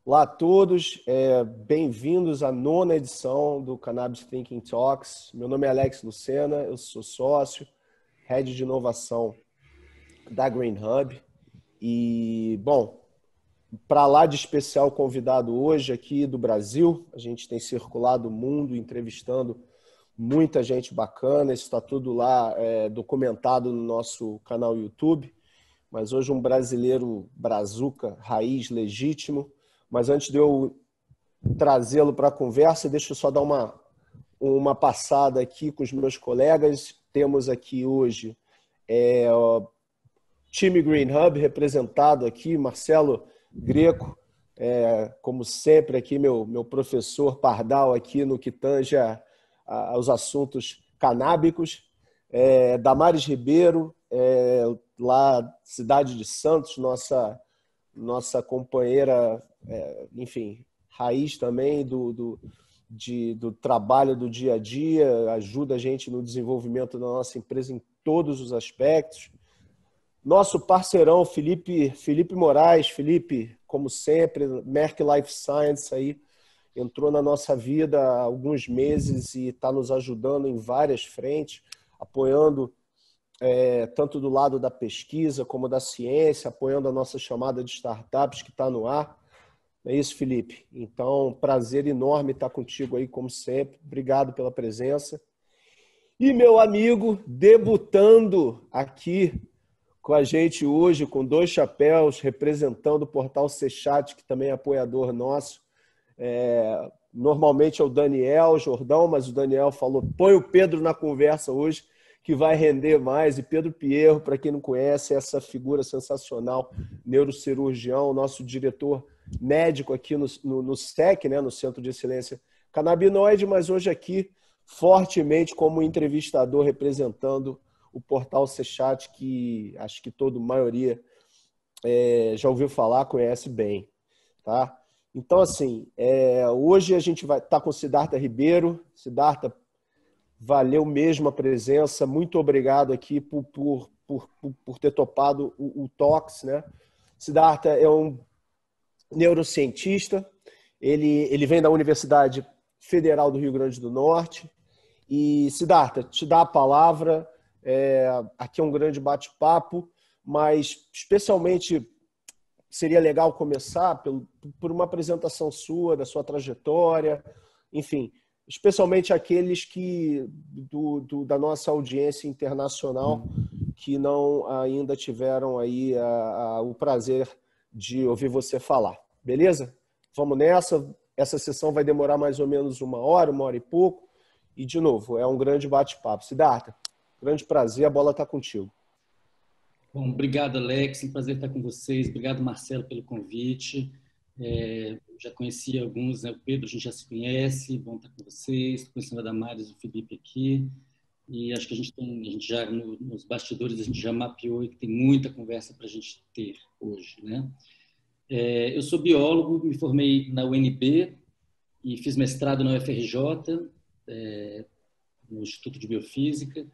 Olá a todos, bem-vindos à nona edição do Cannabis Thinking Talks. Meu nome é Alex Lucena, eu sou sócio, head de inovação da Green Hub. E, bom, para lá de especial convidado hoje aqui do Brasil, a gente tem circulado o mundo entrevistando muita gente bacana, isso está tudo lá documentado no nosso canal YouTube. Mas hoje um brasileiro brazuca, raiz, legítimo. Mas antes de eu trazê-lo para a conversa, deixa eu só dar uma passada aqui com os meus colegas. Temos aqui hoje o time Green Hub representado aqui, Marcelo Greco, como sempre aqui, meu professor pardal aqui no que tange aos assuntos canábicos. Damares Ribeiro, lá cidade de Santos, nossa companheira, enfim, raiz também do trabalho do dia a dia, ajuda a gente no desenvolvimento da nossa empresa em todos os aspectos. Nosso parceirão Felipe Moraes. Felipe, como sempre, Merck Life Science aí, entrou na nossa vida há alguns meses e está nos ajudando em várias frentes, apoiando tanto do lado da pesquisa como da ciência, apoiando a nossa chamada de startups que está no ar. É isso, Felipe. Então, prazer enorme estar contigo aí, como sempre. Obrigado pela presença. E meu amigo, debutando aqui com a gente hoje, com dois chapéus, representando o portal Sechat, que também é apoiador nosso. Normalmente é o Daniel Jordão, mas o Daniel falou, põe o Pedro na conversa hoje, que vai render mais. E Pedro Pierro, para quem não conhece, é essa figura sensacional, neurocirurgião, nosso diretor médico aqui no SEC, né, no Centro de Excelência Canabinoide, mas hoje aqui fortemente como entrevistador representando o portal Sechat, que acho que toda a maioria já ouviu falar, conhece bem, tá? Então, assim, hoje a gente vai estar com o Siddhartha Ribeiro. Siddhartha, valeu mesmo a presença, muito obrigado aqui por ter topado o Talks, né? Siddhartha é um neurocientista, ele vem da Universidade Federal do Rio Grande do Norte. E, Siddhartha, te dá a palavra, aqui é um grande bate-papo, mas especialmente seria legal começar por uma apresentação sua, da sua trajetória, enfim, especialmente aqueles da nossa audiência internacional que não ainda tiveram aí o prazer de ouvir você falar. Beleza? Vamos nessa. Essa sessão vai demorar mais ou menos uma hora e pouco. E, de novo, é um grande bate-papo. Siddhartha, grande prazer, a bola está contigo. Bom, obrigado, Alex. Um prazer estar com vocês. Obrigado, Marcelo, pelo convite. Já conheci alguns, né? O Pedro, a gente já se conhece. Bom estar com vocês. Estou conhecendo a Damares e o Felipe aqui. E acho que a gente já, nos bastidores, a gente já mapeou e que tem muita conversa para a gente ter hoje, né? Eu sou biólogo, me formei na UNB e fiz mestrado na UFRJ, no Instituto de Biofísica.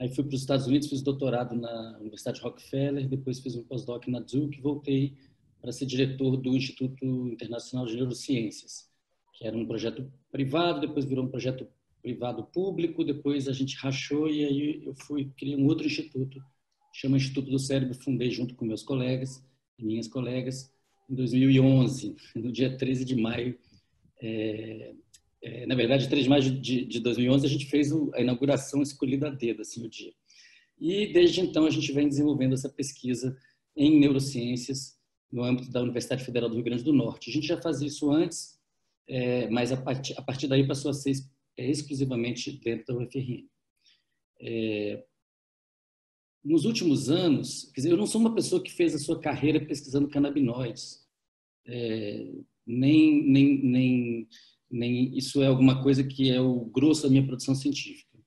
Aí fui para os Estados Unidos, fiz doutorado na Universidade Rockefeller, depois fiz um pós-doc na Duke e voltei para ser diretor do Instituto Internacional de Neurociências, que era um projeto privado, depois virou um projeto privado-público, depois a gente rachou e aí eu criei um outro instituto, chama Instituto do Cérebro, fundei junto com meus colegas e minhas colegas em 2011, no dia 13 de maio. Na verdade, 3 de maio de 2011, a gente fez a inauguração escolhida a dedo, assim, o dia. E, desde então, a gente vem desenvolvendo essa pesquisa em neurociências no âmbito da Universidade Federal do Rio Grande do Norte. A gente já fazia isso antes, mas a partir daí passou a ser exclusivamente dentro da UFRN. Nos últimos anos, quer dizer, eu não sou uma pessoa que fez a sua carreira pesquisando canabinoides, nem isso é alguma coisa que é o grosso da minha produção científica.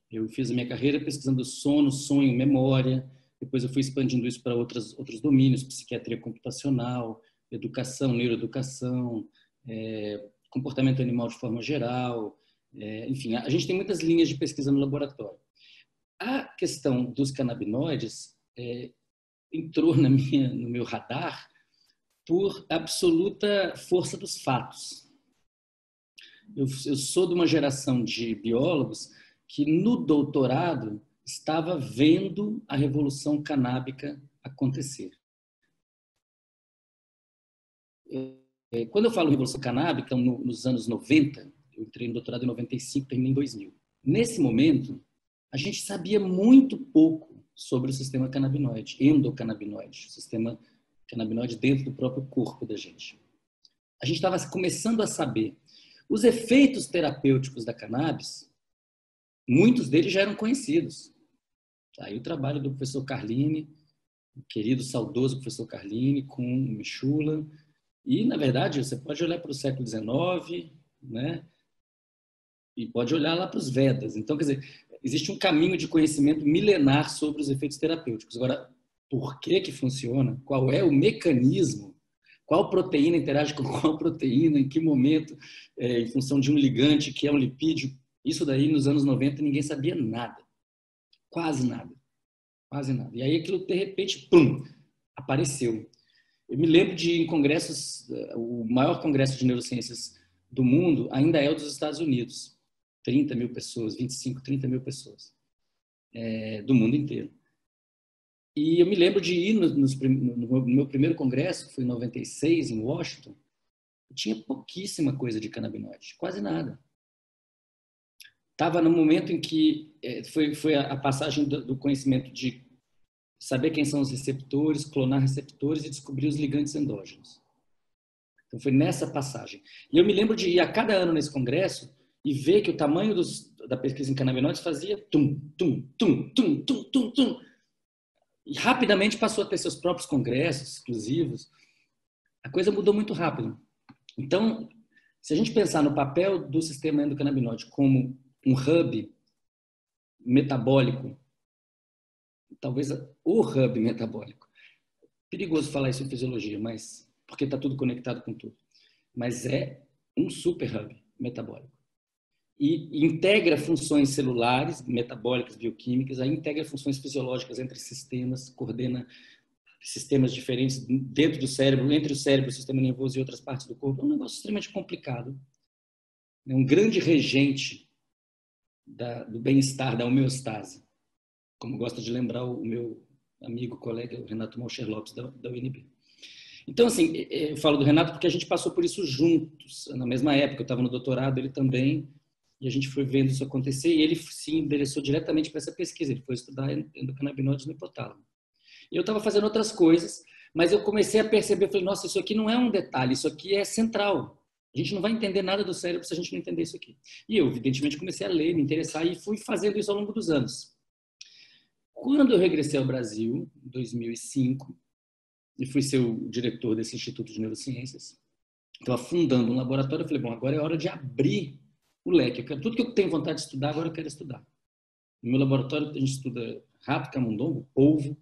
Eu fiz a minha carreira pesquisando sono, sonho, memória, depois eu fui expandindo isso para outros domínios, psiquiatria computacional, educação, neuroeducação, comportamento animal de forma geral, enfim, a gente tem muitas linhas de pesquisa no laboratório. A questão dos canabinoides entrou no meu radar por absoluta força dos fatos. Eu sou de uma geração de biólogos que, no doutorado, estava vendo a revolução canábica acontecer. Quando eu falo revolução canábica, nos anos 90, eu entrei no doutorado em 95, terminei em 2000. Nesse momento, a gente sabia muito pouco sobre o sistema canabinoide, endocannabinoide, o sistema canabinoide dentro do próprio corpo da gente. A gente estava começando a saber. Os efeitos terapêuticos da cannabis, muitos deles já eram conhecidos. Aí o trabalho do professor Carlini, o querido, saudoso professor Carlini, com o Michula. E, na verdade, você pode olhar para o século XIX, né? E pode olhar lá para os Vedas. Então, quer dizer, existe um caminho de conhecimento milenar sobre os efeitos terapêuticos. Agora, por que funciona? Qual é o mecanismo? Qual proteína interage com qual proteína? Em que momento? Em função de um ligante, que é um lipídio? Isso daí, nos anos 90, ninguém sabia nada. Quase nada. Quase nada. E aí, aquilo, de repente, pum, apareceu. Eu me lembro de, em congressos, o maior congresso de neurociências do mundo ainda é o dos Estados Unidos. 30 mil pessoas, 25, 30 mil pessoas. Do mundo inteiro. E eu me lembro de ir no meu primeiro congresso, que foi em 96, em Washington, tinha pouquíssima coisa de canabinoide, quase nada. Estava no momento em que foi a passagem do conhecimento de saber quem são os receptores, clonar receptores e descobrir os ligantes endógenos. Então foi nessa passagem. E eu me lembro de ir a cada ano nesse congresso e ver que o tamanho da pesquisa em canabinoides fazia tum, tum, tum, tum, tum, tum, tum. E rapidamente passou a ter seus próprios congressos exclusivos. A coisa mudou muito rápido. Então, se a gente pensar no papel do sistema endocannabinoide como um hub metabólico, talvez o hub metabólico. Perigoso falar isso em fisiologia, mas porque está tudo conectado com tudo. Mas é um super hub metabólico. E integra funções celulares, metabólicas, bioquímicas, aí integra funções fisiológicas entre sistemas, coordena sistemas diferentes dentro do cérebro, entre o cérebro, o sistema nervoso e outras partes do corpo. É um negócio extremamente complicado. É um grande regente do bem-estar, da homeostase, como gosta de lembrar o meu amigo, colega, o Renato Malcher Lopes, da UNB. Então, assim, eu falo do Renato porque a gente passou por isso juntos, na mesma época. Eu estava no doutorado, ele também, e a gente foi vendo isso acontecer, e ele se endereçou diretamente para essa pesquisa. Ele foi estudar endocannabinoides no hipotálamo. E eu estava fazendo outras coisas, mas eu comecei a perceber, falei, nossa, isso aqui não é um detalhe, isso aqui é central. A gente não vai entender nada do cérebro se a gente não entender isso aqui. E eu, evidentemente, comecei a ler, me interessar, e fui fazendo isso ao longo dos anos. Quando eu regressei ao Brasil, em 2005, e fui ser o diretor desse Instituto de Neurociências, estava fundando um laboratório, eu falei, bom, agora é hora de abrir o leque. Tudo que eu tenho vontade de estudar, agora eu quero estudar. No meu laboratório, a gente estuda rato, camundongo, polvo,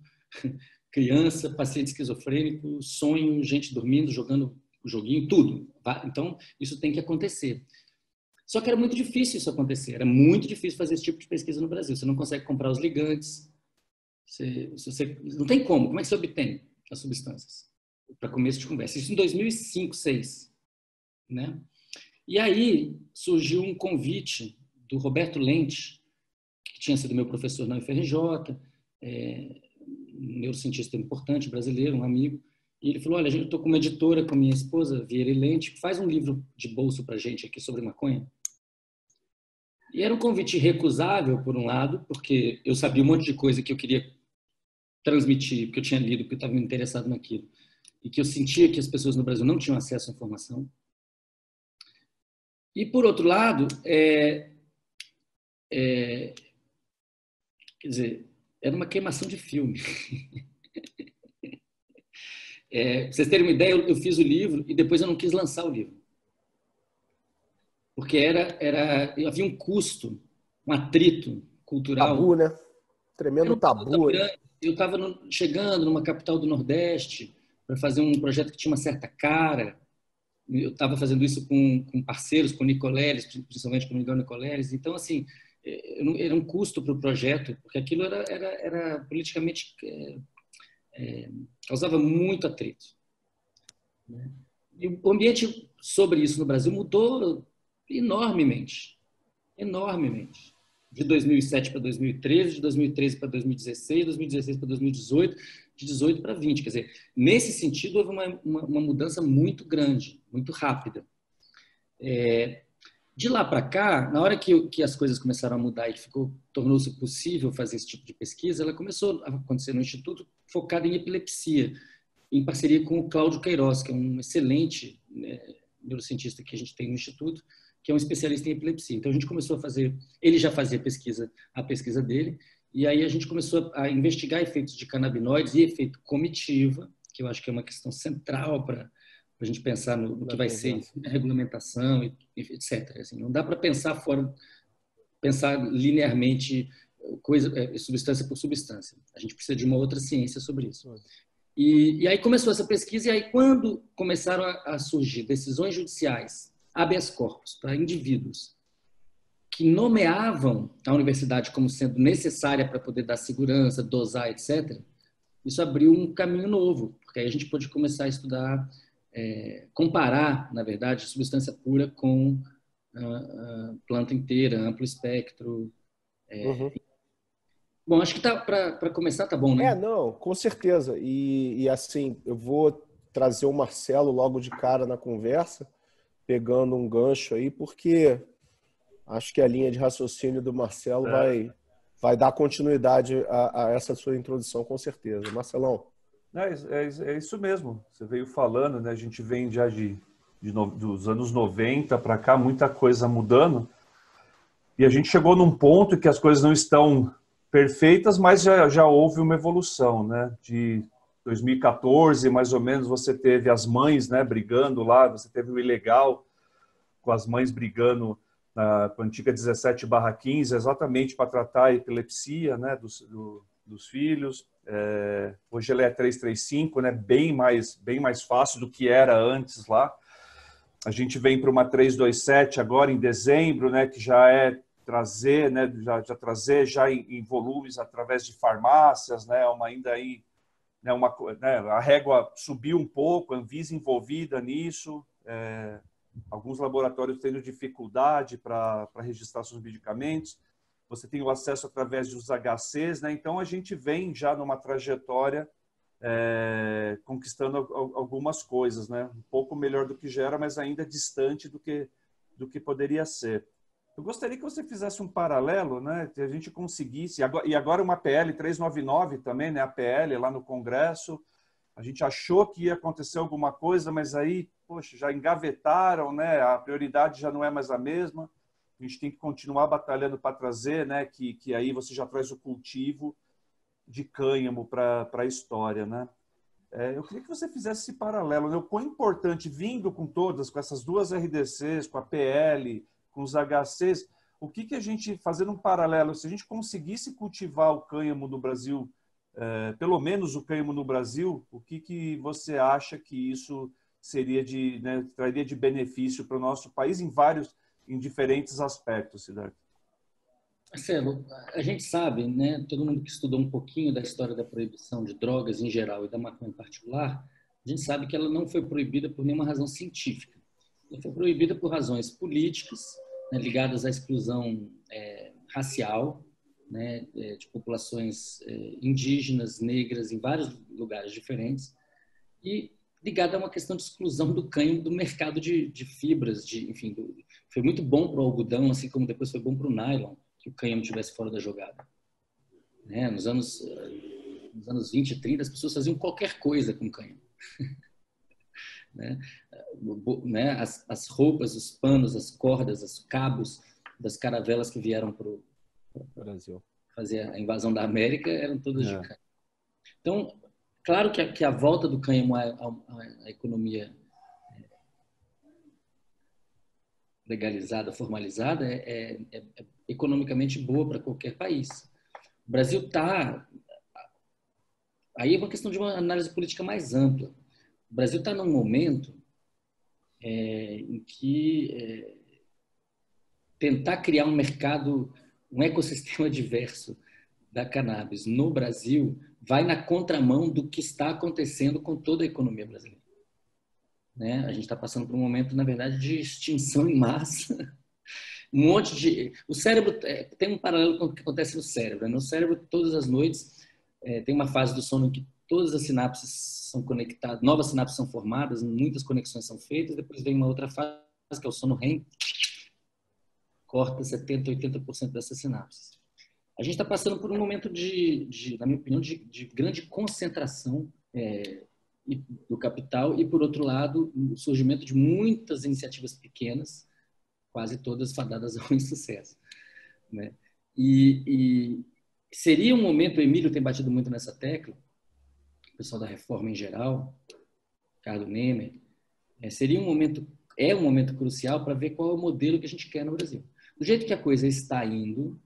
criança, paciente esquizofrênico, sonho, gente dormindo, jogando o joguinho, tudo. Então, isso tem que acontecer. Só que era muito difícil isso acontecer. Era muito difícil fazer esse tipo de pesquisa no Brasil. Você não consegue comprar os ligantes. Não tem como. Como é que você obtém as substâncias? Para começo de conversa. Isso em 2005, 2006. Né? E aí surgiu um convite do Roberto Lente, que tinha sido meu professor na UFRJ, um neurocientista importante brasileiro, um amigo, e ele falou, olha, eu estou com uma editora com minha esposa, Vieira e Lente, faz um livro de bolso para a gente aqui sobre maconha. E era um convite irrecusável, por um lado, porque eu sabia um monte de coisa que eu queria transmitir, porque eu tinha lido, porque eu estava interessado naquilo, e que eu sentia que as pessoas no Brasil não tinham acesso à informação. E, por outro lado, quer dizer, era uma queimação de filme. Pra vocês terem uma ideia, eu fiz o livro e depois eu não quis lançar o livro. Porque havia um custo, um atrito cultural. Tabu, né? Tremendo tabu. Eu estava chegando numa capital do Nordeste para fazer um projeto que tinha uma certa cara. Eu estava fazendo isso com parceiros, com Nicoleles, principalmente com o Miguel Nicoleles. Então, assim, era um custo para o projeto, porque aquilo era politicamente... causava muito atrito. né? E o ambiente sobre isso no Brasil mudou enormemente, enormemente. De 2007 para 2013, de 2013 para 2016, 2016 para 2018, de 18 para 20. Quer dizer, nesse sentido, houve uma mudança muito grande, muito rápida. De lá para cá, na hora que as coisas começaram a mudar e tornou-se possível fazer esse tipo de pesquisa, ela começou a acontecer no Instituto focado em epilepsia, em parceria com o Cláudio Queiroz, que é um excelente, né, neurocientista que a gente tem no Instituto, que é um especialista em epilepsia. Então, a gente começou a fazer... Ele já fazia a pesquisa dele, e aí a gente começou a investigar efeitos de canabinoides e efeito comitiva, que eu acho que é uma questão central para a gente pensar no que vai ser a regulamentação, etc. Assim, não dá para pensar linearmente substância por substância. A gente precisa de uma outra ciência sobre isso. E aí começou essa pesquisa, e aí quando começaram a surgir decisões judiciais, habeas corpus, para indivíduos que nomeavam a universidade como sendo necessária para poder dar segurança, dosar, etc., isso abriu um caminho novo, porque aí a gente pôde começar a estudar, comparar, na verdade, substância pura com planta inteira, amplo espectro. Bom, acho que para começar tá bom, né? Não, com certeza. E assim, eu vou trazer o Marcelo logo de cara na conversa, pegando um gancho aí, porque acho que a linha de raciocínio do Marcelo vai dar continuidade a essa sua introdução, com certeza. Marcelão. É isso mesmo. Você veio falando, né? A gente vem já dos anos 90 para cá, muita coisa mudando. E a gente chegou num ponto que as coisas não estão perfeitas, mas já houve uma evolução, né? De 2014, mais ou menos, você teve as mães, né, brigando lá, você teve o ilegal com as mães brigando na antiga 17/15, exatamente para tratar a epilepsia, né, dos filhos. Hoje ela é 335, né, bem mais fácil do que era antes lá. A gente vem para uma 327 agora em dezembro, né, que já é trazer, né, trazer em volumes através de farmácias, né, ainda aí, né, a régua subiu um pouco, a Anvisa envolvida nisso, alguns laboratórios tendo dificuldade para registrar seus medicamentos. Você tem o acesso através dos HCs, né? Então a gente vem já numa trajetória conquistando algumas coisas, né? Um pouco melhor do que já era, mas ainda distante do que poderia ser. Eu gostaria que você fizesse um paralelo, né? Que a gente conseguisse, e agora uma PL 399 também, né? A PL lá no Congresso, a gente achou que ia acontecer alguma coisa, mas aí, poxa, já engavetaram, né? A prioridade já não é mais a mesma. A gente tem que continuar batalhando para trazer, né? Que aí você já traz o cultivo de cânhamo para a história, né? Eu queria que você fizesse esse paralelo, né? O quão importante, vindo com essas duas RDCs, com a PL, com os HCs, o que a gente, fazendo um paralelo, se a gente conseguisse cultivar o cânhamo no Brasil, pelo menos o cânhamo no Brasil, o que você acha que isso seria traria de benefício para o nosso país em diferentes aspectos, Siddhartha? Marcelo, a gente sabe, né, todo mundo que estudou um pouquinho da história da proibição de drogas em geral e da maconha em particular, a gente sabe que ela não foi proibida por nenhuma razão científica. Ela foi proibida por razões políticas, né, ligadas à exclusão racial, né, de populações indígenas, negras, em vários lugares diferentes, e ligada a uma questão de exclusão do cânhamo do mercado de fibras, enfim, foi muito bom para o algodão, assim como depois foi bom para o nylon, que o cânhamo estivesse fora da jogada. Né? Nos anos 20 e 30, as pessoas faziam qualquer coisa com cânhamo. Né? As roupas, os panos, as cordas, os cabos das caravelas que vieram para o Brasil fazer a invasão da América eram todas de cânhamo. Então, claro que a volta do cânhamo à economia legalizada, formalizada, é economicamente boa para qualquer país. O Brasil está... Aí é uma questão de uma análise política mais ampla. O Brasil está num momento em que tentar criar um mercado, um ecossistema diverso da cannabis no Brasil vai na contramão do que está acontecendo com toda a economia brasileira. né? A gente está passando por um momento, na verdade, de extinção em massa. Um monte de... O cérebro tem um paralelo com o que acontece no cérebro, né? No cérebro, todas as noites, tem uma fase do sono em que todas as sinapses são conectadas, novas sinapses são formadas, muitas conexões são feitas, depois vem uma outra fase, que é o sono REM, corta 70%, 80% dessas sinapses. A gente está passando por um momento na minha opinião, de grande concentração do capital e, por outro lado, o surgimento de muitas iniciativas pequenas, quase todas fadadas ao insucesso, né? E seria um momento, o Emílio tem batido muito nessa tecla, o pessoal da reforma em geral, Ricardo Nemer, seria um momento crucial para ver qual é o modelo que a gente quer no Brasil. Do jeito que a coisa está indo,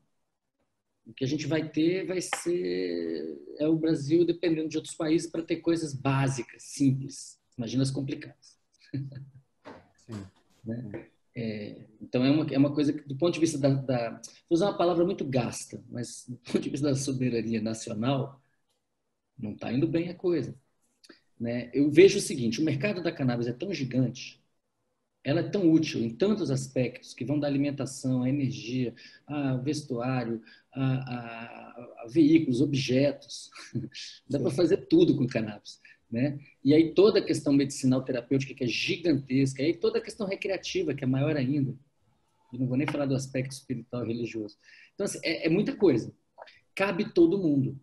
o que a gente vai ter vai ser o Brasil dependendo de outros países para ter coisas básicas, simples. Imagina as complicadas. Sim. Né? Então, é uma coisa que, do ponto de vista vou usar uma palavra muito gasta, mas do ponto de vista da soberania nacional, não está indo bem a coisa. Né? Eu vejo o seguinte, o mercado da cannabis é tão gigante, ela é tão útil em tantos aspectos, que vão da alimentação, à energia, ao vestuário, a veículos, objetos. Dá para fazer tudo com cannabis. Né? E aí toda a questão medicinal terapêutica, que é gigantesca, e aí toda a questão recreativa, que é maior ainda. Eu não vou nem falar do aspecto espiritual e religioso. Então, assim, é muita coisa. Cabe todo mundo.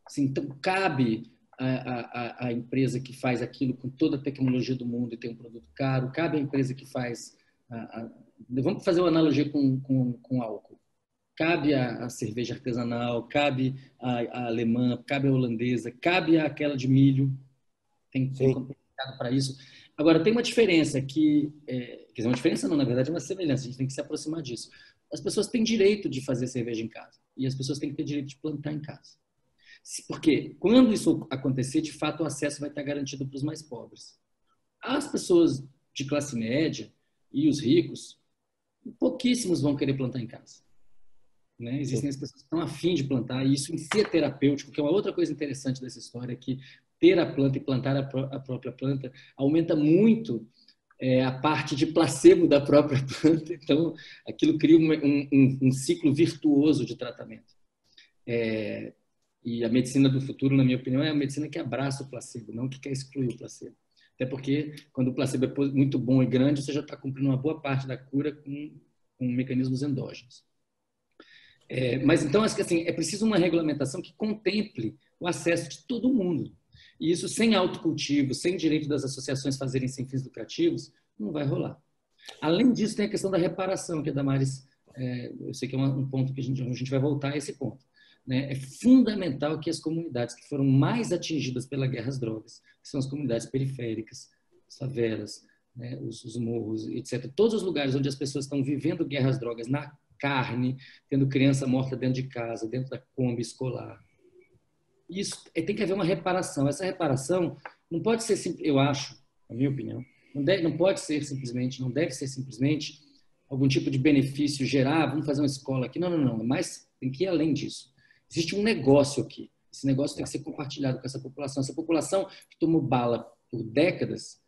Assim, então, cabe a empresa que faz aquilo com toda a tecnologia do mundo e tem um produto caro, cabe a empresa que faz... vamos fazer uma analogia com álcool. Cabe a cerveja artesanal, cabe a alemã, cabe a holandesa, cabe aquela de milho. Tem complicado para isso. Agora, tem uma diferença quer dizer, uma diferença não, na verdade é uma semelhança, a gente tem que se aproximar disso. As pessoas têm direito de fazer cerveja em casa e as pessoas têm que ter direito de plantar em casa. Porque quando isso acontecer, de fato, o acesso vai estar garantido para os mais pobres. As pessoas de classe média e os ricos, pouquíssimos vão querer plantar em casa. Né? Existem as pessoas que estão a fim de plantar, e isso em si é terapêutico, que é uma outra coisa interessante dessa história, que ter a planta e plantar a própria planta aumenta muito a parte de placebo da própria planta. Então, aquilo cria um ciclo virtuoso de tratamento. E a medicina do futuro, na minha opinião, é a medicina que abraça o placebo, não que quer excluir o placebo. Até porque, quando o placebo é muito bom e grande, você já está cumprindo uma boa parte da cura com mecanismos endógenos. Mas, então, acho que assim, é preciso uma regulamentação que contemple o acesso de todo mundo. E isso, sem autocultivo, sem direito das associações fazerem sem fins lucrativos, não vai rolar. Além disso, tem a questão da reparação, que a Damares, eu sei que é um ponto que a gente vai voltar a esse ponto. Né? É fundamental que as comunidades que foram mais atingidas pela guerra às drogas, que são as comunidades periféricas, as favelas, né? os morros, etc. Todos os lugares onde as pessoas estão vivendo guerra às drogas na carne, tendo criança morta dentro de casa, dentro da Kombi escolar. Isso tem que haver uma reparação. Essa reparação não pode ser, eu acho, na minha opinião, não deve ser simplesmente algum tipo de benefício gerar, vamos fazer uma escola aqui. Não. Mas tem que ir além disso. Existe um negócio aqui. Esse negócio tem que ser compartilhado com essa população. Essa população que tomou bala por décadas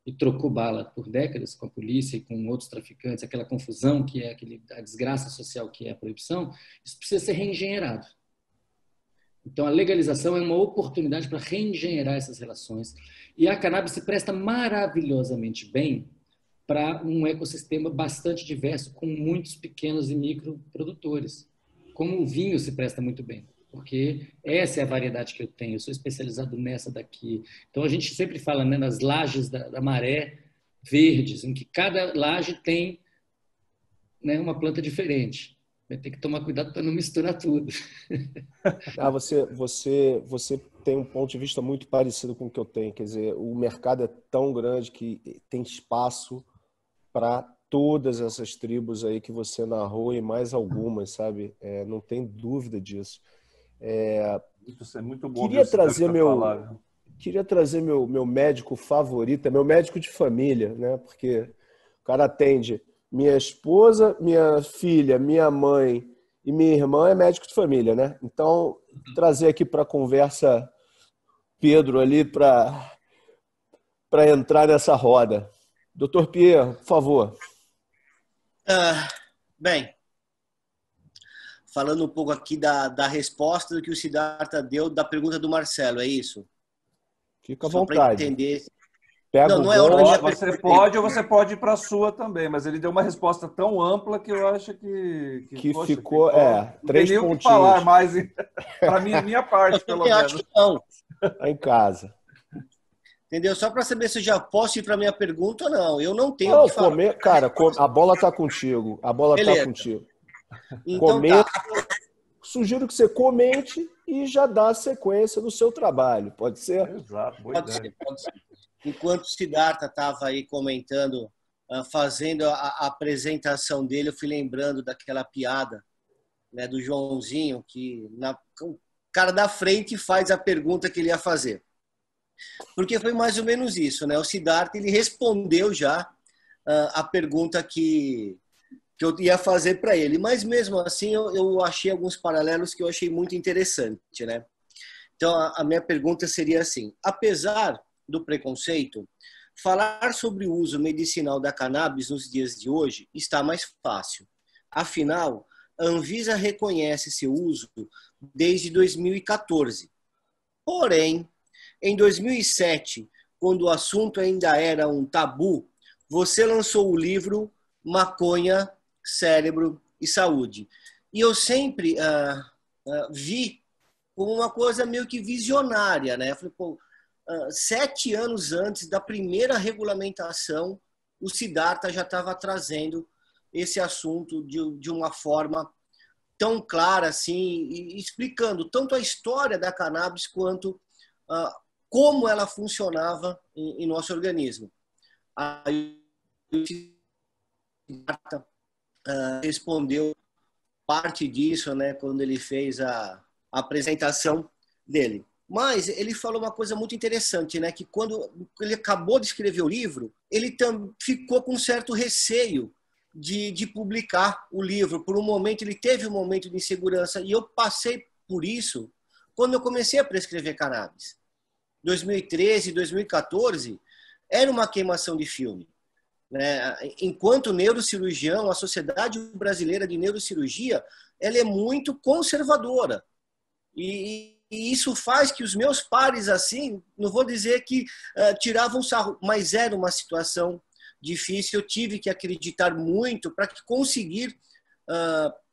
e trocou bala por décadas com a polícia e com outros traficantes, aquela confusão que é a desgraça social que é a proibição, isso precisa ser reengenheirado. Então, a legalização é uma oportunidade para reengenheirar essas relações. E a cannabis se presta maravilhosamente bem para um ecossistema bastante diverso, com muitos pequenos e microprodutores. Como o vinho se presta muito bem, porque essa é a variedade que eu tenho. Eu sou especializado nessa daqui. Então, a gente sempre fala, né, nas lajes da maré verdes, em que cada laje tem, né, uma planta diferente. Vai ter que tomar cuidado para não misturar tudo. Você tem um ponto de vista muito parecido com o que eu tenho. Quer dizer, o mercado é tão grande que tem espaço para todas essas tribos aí que você narrou e mais algumas, sabe? Não tem dúvida disso. Isso é muito bom. Queria trazer meu médico favorito, meu médico de família, né? Porque o cara atende minha esposa, minha filha, minha mãe e minha irmã é médico de família, né? Então, trazer aqui para a conversa Pedro ali para para entrar nessa roda. Dr. Pierre, por favor. Bem, falando um pouco aqui da resposta do que o Siddhartha deu da pergunta do Marcelo, é isso? Fica à Só vontade. para entender. Pega não é hora da minha Você pergunta. pode ou você pode ir para a sua também, mas ele deu uma resposta tão ampla que eu acho que poxa, ficou, não três tem nem o que pontinhos. falar mais para minha parte, pelo Eu acho menos. que não. Tá em casa. Entendeu? Só para saber se eu já posso ir para a minha pergunta ou não. Eu não tenho Não, o que falar. cara, a bola tá contigo. A bola Beleza. tá contigo. Então Comenta. tá. Sugiro que você comente e já dá a sequência do seu trabalho. Pode ser? Exato, boa Pode ideia. ser, pode ser. Enquanto o Siddhartha estava aí comentando, fazendo a apresentação dele, eu fui lembrando daquela piada, né, do Joãozinho, que o cara da frente faz a pergunta que ele ia fazer. Porque foi mais ou menos isso, né? O Siddhartha, ele respondeu já a pergunta que eu ia fazer para ele. Mas mesmo assim, eu achei alguns paralelos que eu achei muito interessante, né? Então, a minha pergunta seria assim: apesar do preconceito, falar sobre o uso medicinal da cannabis nos dias de hoje está mais fácil. Afinal, a Anvisa reconhece seu uso desde 2014. Porém, em 2007, quando o assunto ainda era um tabu, você lançou o livro Maconha, Cérebro e Saúde. E eu sempre vi como uma coisa meio que visionária, né? Eu falei, 7 anos antes da primeira regulamentação, o Siddhartha já estava trazendo esse assunto de uma forma tão clara assim, e explicando tanto a história da cannabis quanto como ela funcionava em nosso organismo. Aí o Siddhartha respondeu parte disso, né, quando ele fez a apresentação dele. Mas ele falou uma coisa muito interessante, né, que quando ele acabou de escrever o livro, ele ficou com um certo receio de publicar o livro. Por um momento, ele teve um momento de insegurança, e eu passei por isso quando eu comecei a prescrever cannabis. 2013, 2014, era uma queimação de filme. Né? Enquanto neurocirurgião, a Sociedade Brasileira de Neurocirurgia, ela é muito conservadora. E isso faz que os meus pares, assim, não vou dizer que tiravam sarro, mas era uma situação difícil. Eu tive que acreditar muito para conseguir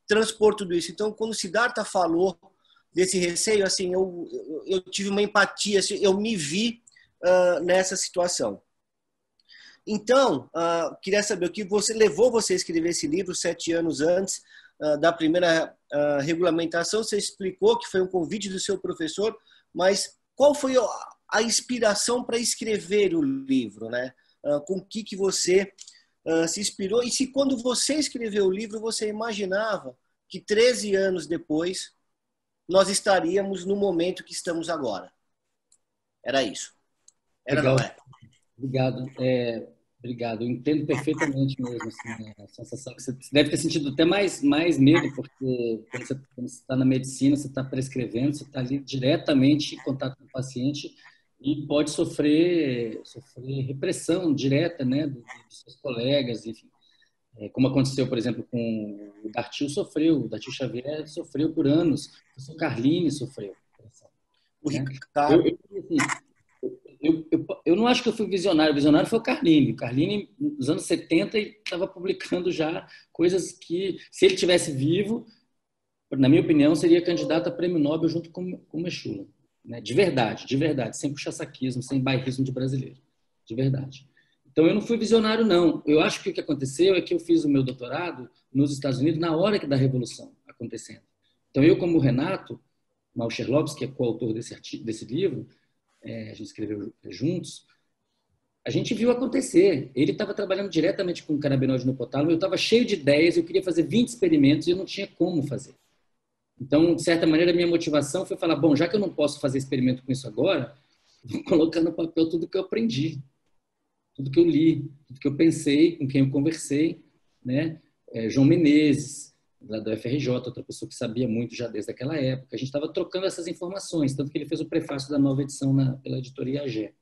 transpor tudo isso. Então, quando o Siddhartha falou desse receio, assim, eu tive uma empatia, assim, eu me vi nessa situação. Então, queria saber o que levou você a escrever esse livro 7 anos antes da primeira regulamentação. Você explicou que foi um convite do seu professor, mas qual foi a inspiração para escrever o livro, né? Com o que você se inspirou? E se quando você escreveu o livro, você imaginava que 13 anos depois nós estaríamos no momento que estamos agora? Era isso. Era, legal. não é? Obrigado. Obrigado. Eu entendo perfeitamente mesmo assim, a sensação que você deve ter sentido até mais medo, porque quando você está na medicina, você está prescrevendo, você está ali diretamente em contato com o paciente e pode sofrer repressão direta, né, dos seus colegas, enfim. Como aconteceu, por exemplo, com o Dartil Xavier sofreu por anos, o professor Carlini sofreu. O Né? Ricardo... Eu não acho que eu fui visionário. O visionário foi o Carlini. O Carlini, nos anos 70, estava publicando já coisas que, se ele tivesse vivo, na minha opinião, seria candidato a prêmio Nobel junto com o Mechula. Né? De verdade, sem puxa-saquismo, sem bairrismo de brasileiro. De verdade. Então, eu não fui visionário, não. Eu acho que o que aconteceu é que eu fiz o meu doutorado nos Estados Unidos na hora da Revolução acontecendo. Então, eu, como o Renato Malcher Lopes, que é coautor desse livro, a gente escreveu juntos, a gente viu acontecer. Ele estava trabalhando diretamente com canabinoide no hipotálamo, eu estava cheio de ideias, eu queria fazer 20 experimentos e eu não tinha como fazer. Então, de certa maneira, a minha motivação foi falar, bom, já que eu não posso fazer experimento com isso agora, vou colocar no papel tudo que eu aprendi, tudo que eu li, tudo que eu pensei, com quem eu conversei, né? João Menezes, lá do FRJ, outra pessoa que sabia muito já desde aquela época. A gente estava trocando essas informações, tanto que ele fez o prefácio da nova edição pela editoria AGE.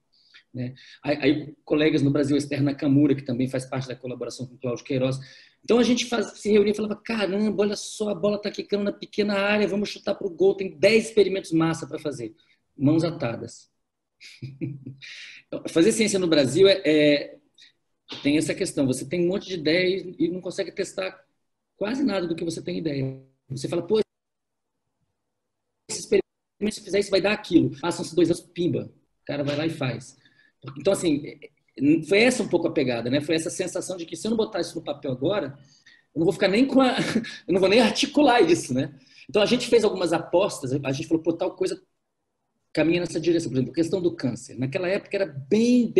né? Aí colegas no Brasil Esther Nakamura, que também faz parte da colaboração com o Cláudio Queiroz. Então a gente se reunia e falava, caramba, olha só, a bola está quicando na pequena área, vamos chutar para o gol, tem 10 experimentos massa para fazer. Mãos atadas. Fazer ciência no Brasil tem essa questão, você tem um monte de ideias e não consegue testar quase nada do que você tem ideia. Você fala, pô, esse experimento, se fizer isso, vai dar aquilo. Passam-se 2 anos, pimba. O cara vai lá e faz. Então, assim, foi essa um pouco a pegada, né? Foi essa sensação de que se eu não botar isso no papel agora, eu não vou ficar nem eu não vou nem articular isso, né? Então, a gente fez algumas apostas, a gente falou, pô, tal coisa caminha nessa direção. Por exemplo, a questão do câncer. Naquela época era bem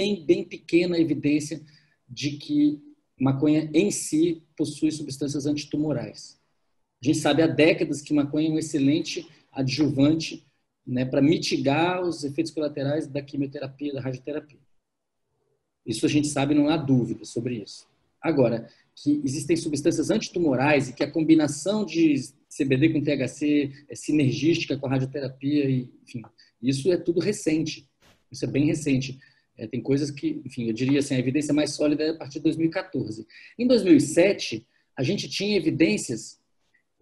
pequena a evidência de que maconha em si possui substâncias antitumorais. A gente sabe há décadas que maconha é um excelente adjuvante, né, para mitigar os efeitos colaterais da quimioterapia, da radioterapia. Isso a gente sabe, não há dúvida sobre isso. Agora, que existem substâncias antitumorais e que a combinação de CBD com THC é sinergística com a radioterapia, e, enfim, isso é tudo recente. Isso é bem recente. Tem coisas que, enfim, eu diria assim, a evidência mais sólida é a partir de 2014. Em 2007, a gente tinha evidências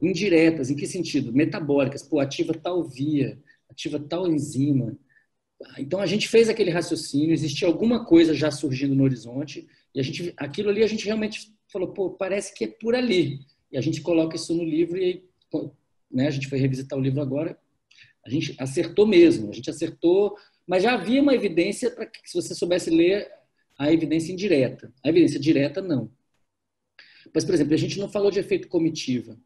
indiretas. Em que sentido? Metabólicas. Pô, ativa tal via, ativa tal enzima. Então, a gente fez aquele raciocínio, existia alguma coisa já surgindo no horizonte, e aquilo ali a gente realmente falou, pô, parece que é por ali. E a gente coloca isso no livro e, né, a gente foi revisitar o livro agora, a gente acertou mesmo, a gente acertou, mas já havia uma evidência para que, se você soubesse ler, a evidência indireta. A evidência direta, não. Mas, por exemplo, a gente não falou de efeito comitiva.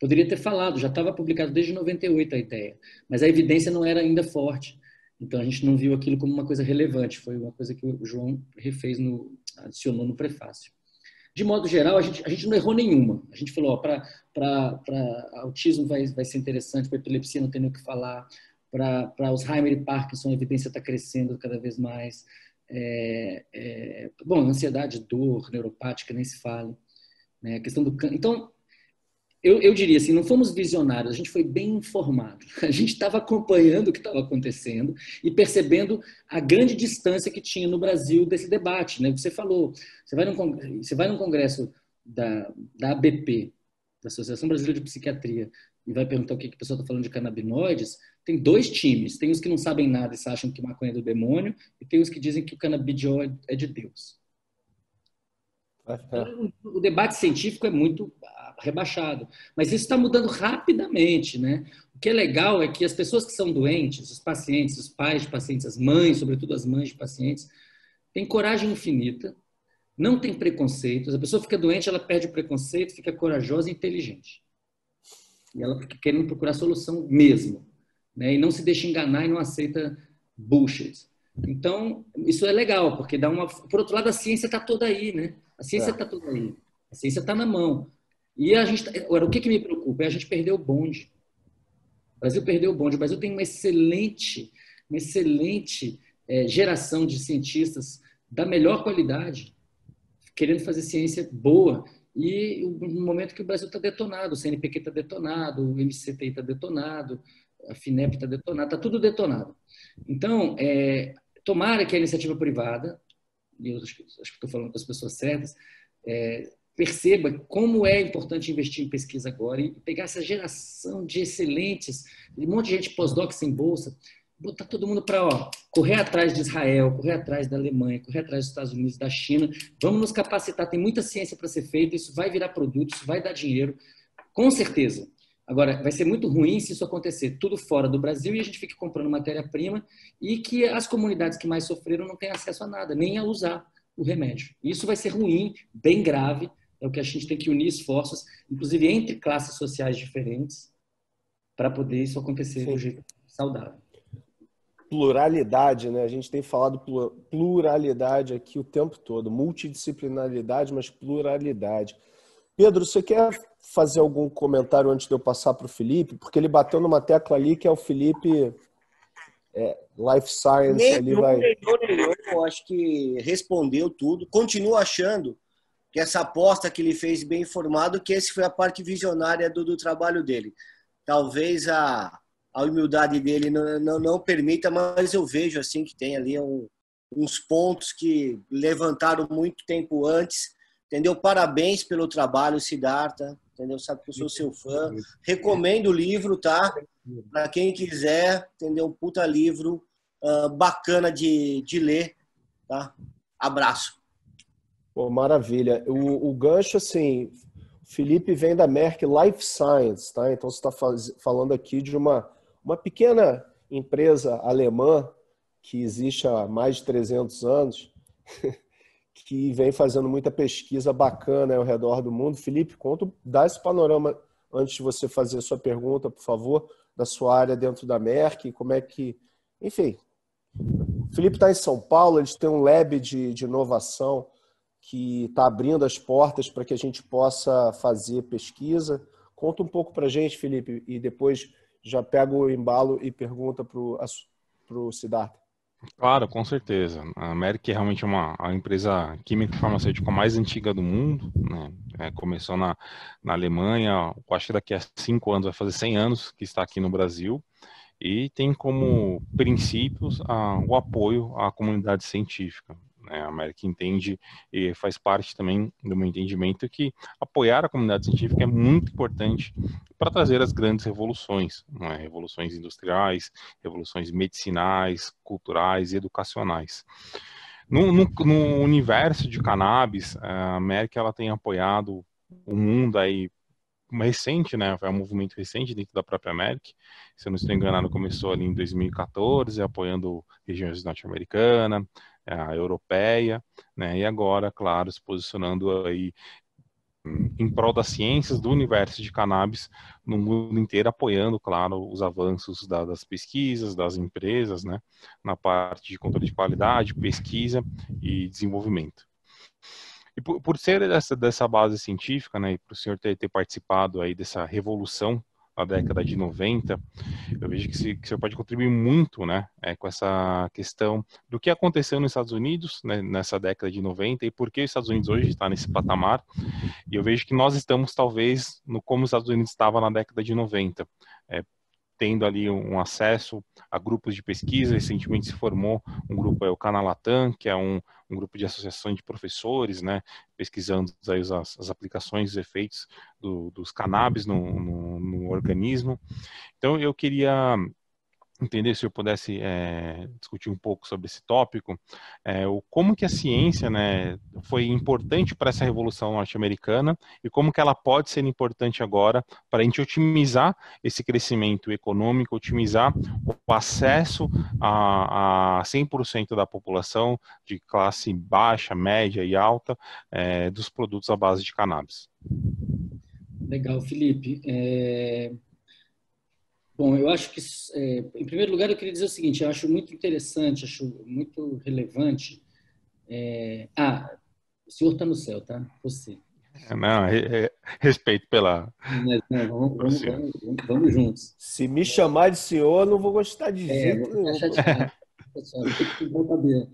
Poderia ter falado, já estava publicado desde 98 a ideia, mas a evidência não era ainda forte. Então, a gente não viu aquilo como uma coisa relevante. Foi uma coisa que o João adicionou no prefácio. De modo geral, a gente não errou nenhuma. A gente falou, para autismo vai ser interessante, para epilepsia não tem nem o que falar, para Alzheimer e Parkinson a evidência está crescendo cada vez mais. Bom, ansiedade, dor, neuropática, nem se fala. Né? A questão do câncer. Então, eu diria assim, não fomos visionários, a gente foi bem informado. A gente estava acompanhando o que estava acontecendo e percebendo a grande distância que tinha no Brasil desse debate. Né? Você falou, você vai num congresso da ABP, da Associação Brasileira de Psiquiatria, e vai perguntar o que a pessoa está falando de canabinoides, tem 2 times. Tem os que não sabem nada e acham que maconha é do demônio, e tem os que dizem que o canabidiol é de Deus. Então, o debate científico é muito rebaixado, mas isso está mudando rapidamente, né? O que é legal é que as pessoas que são doentes, os pacientes, os pais de pacientes, as mães, sobretudo as mães de pacientes, têm coragem infinita, não tem preconceitos. A pessoa fica doente, ela perde o preconceito, fica corajosa e inteligente. E ela fica querendo procurar solução mesmo, né? E não se deixa enganar e não aceita bullshit. Então, isso é legal, porque dá uma... Por outro lado, a ciência está toda aí, né? A ciência está toda aí. A ciência está na mão. E a gente... Agora, o que me preocupa é a gente perder o bonde. O Brasil perdeu o bonde. O Brasil tem uma excelente geração de cientistas da melhor qualidade, querendo fazer ciência boa. E no momento que o Brasil está detonado, o CNPq está detonado, o MCTI está detonado, a FINEP está detonada, está tudo detonado. Então, tomara que a iniciativa privada, e eu acho que estou falando com as pessoas certas, perceba como é importante investir em pesquisa agora e pegar essa geração de excelentes, um monte de gente pós-doc sem bolsa, botar todo mundo para correr atrás de Israel, correr atrás da Alemanha, correr atrás dos Estados Unidos, da China. Vamos nos capacitar, tem muita ciência para ser feita, isso vai virar produto, isso vai dar dinheiro, com certeza. Agora, vai ser muito ruim se isso acontecer tudo fora do Brasil e a gente fique comprando matéria-prima e que as comunidades que mais sofreram não tenham acesso a nada, nem a usar o remédio. Isso vai ser ruim, bem grave, é o que a gente tem que unir esforços, inclusive entre classes sociais diferentes, para poder isso acontecer de um jeito saudável. Pluralidade, né? A gente tem falado pluralidade aqui o tempo todo, multidisciplinaridade, mas pluralidade. Pedro, você quer fazer algum comentário antes de eu passar para o Felipe? Porque ele bateu numa tecla ali que é o Felipe Life Science. Eu acho que respondeu tudo. Continuo achando que essa aposta que ele fez bem informado, que essa foi a parte visionária do trabalho dele. Talvez a humildade dele não permita, mas eu vejo assim que tem ali um uns pontos que levantaram muito tempo antes, entendeu? Parabéns pelo trabalho, Siddhartha, entendeu? Sabe que eu sou seu fã. Recomendo o livro, tá? Para quem quiser, entendeu? Um puta livro bacana de ler, tá? Abraço. Pô, maravilha. O gancho, assim, o Felipe vem da Merck Life Science, tá? Então você está falando aqui de uma pequena empresa alemã que existe há mais de 300 anos, que vem fazendo muita pesquisa bacana ao redor do mundo. Felipe, dá esse panorama antes de você fazer a sua pergunta, por favor, da sua área dentro da Merck, como é que... Enfim, o Felipe está em São Paulo, eles têm um lab de inovação que está abrindo as portas para que a gente possa fazer pesquisa. Conta um pouco para a gente, Felipe, e depois já pega o embalo e pergunta para o Siddhartha. Claro, com certeza. A Merck é realmente a empresa química farmacêutica mais antiga do mundo, né? Começou na Alemanha, acho que daqui a 5 anos, vai fazer 100 anos que está aqui no Brasil, e tem como princípios o apoio à comunidade científica. A Merck entende e faz parte também do meu entendimento que apoiar a comunidade científica é muito importante para trazer as grandes revoluções, revoluções industriais, revoluções medicinais, culturais e educacionais. No universo de cannabis, a Merck ela tem apoiado o mundo aí recente, né? Foi um movimento recente dentro da própria Merck. Se eu não estou enganado, começou ali em 2014, apoiando regiões norte-americana, a europeia, né? E agora, claro, se posicionando aí em prol das ciências do universo de cannabis no mundo inteiro, apoiando, claro, os avanços das pesquisas, das empresas, né? Na parte de controle de qualidade, pesquisa e desenvolvimento. E por ser dessa base científica, né, e por o senhor ter participado aí dessa revolução na década de 90, eu vejo que o senhor pode contribuir muito, né, com essa questão do que aconteceu nos Estados Unidos, né, nessa década de 90 e por que os Estados Unidos hoje está nesse patamar. E eu vejo que nós estamos, talvez, como os Estados Unidos estavam na década de 90, tendo ali um acesso a grupos de pesquisa. Recentemente se formou um grupo, o Canalatam, que é um grupo de associação de professores, né, pesquisando aí as aplicações, os efeitos dos cannabis no organismo. Então eu queria entender, se eu pudesse discutir um pouco sobre esse tópico, como que a ciência, né, foi importante para essa revolução norte-americana e como que ela pode ser importante agora para a gente otimizar esse crescimento econômico, otimizar o acesso a 100% da população de classe baixa, média e alta dos produtos à base de cannabis. Legal, Felipe. Bom, eu acho que, em primeiro lugar, eu queria dizer o seguinte: eu acho muito interessante, acho muito relevante. O senhor está no céu, tá? Você. Não, respeito pela... Não, vamos juntos. Se me chamar de senhor, eu não vou gostar de jeito nenhum. Vou chateado. Vou ter que pintar o cabelo.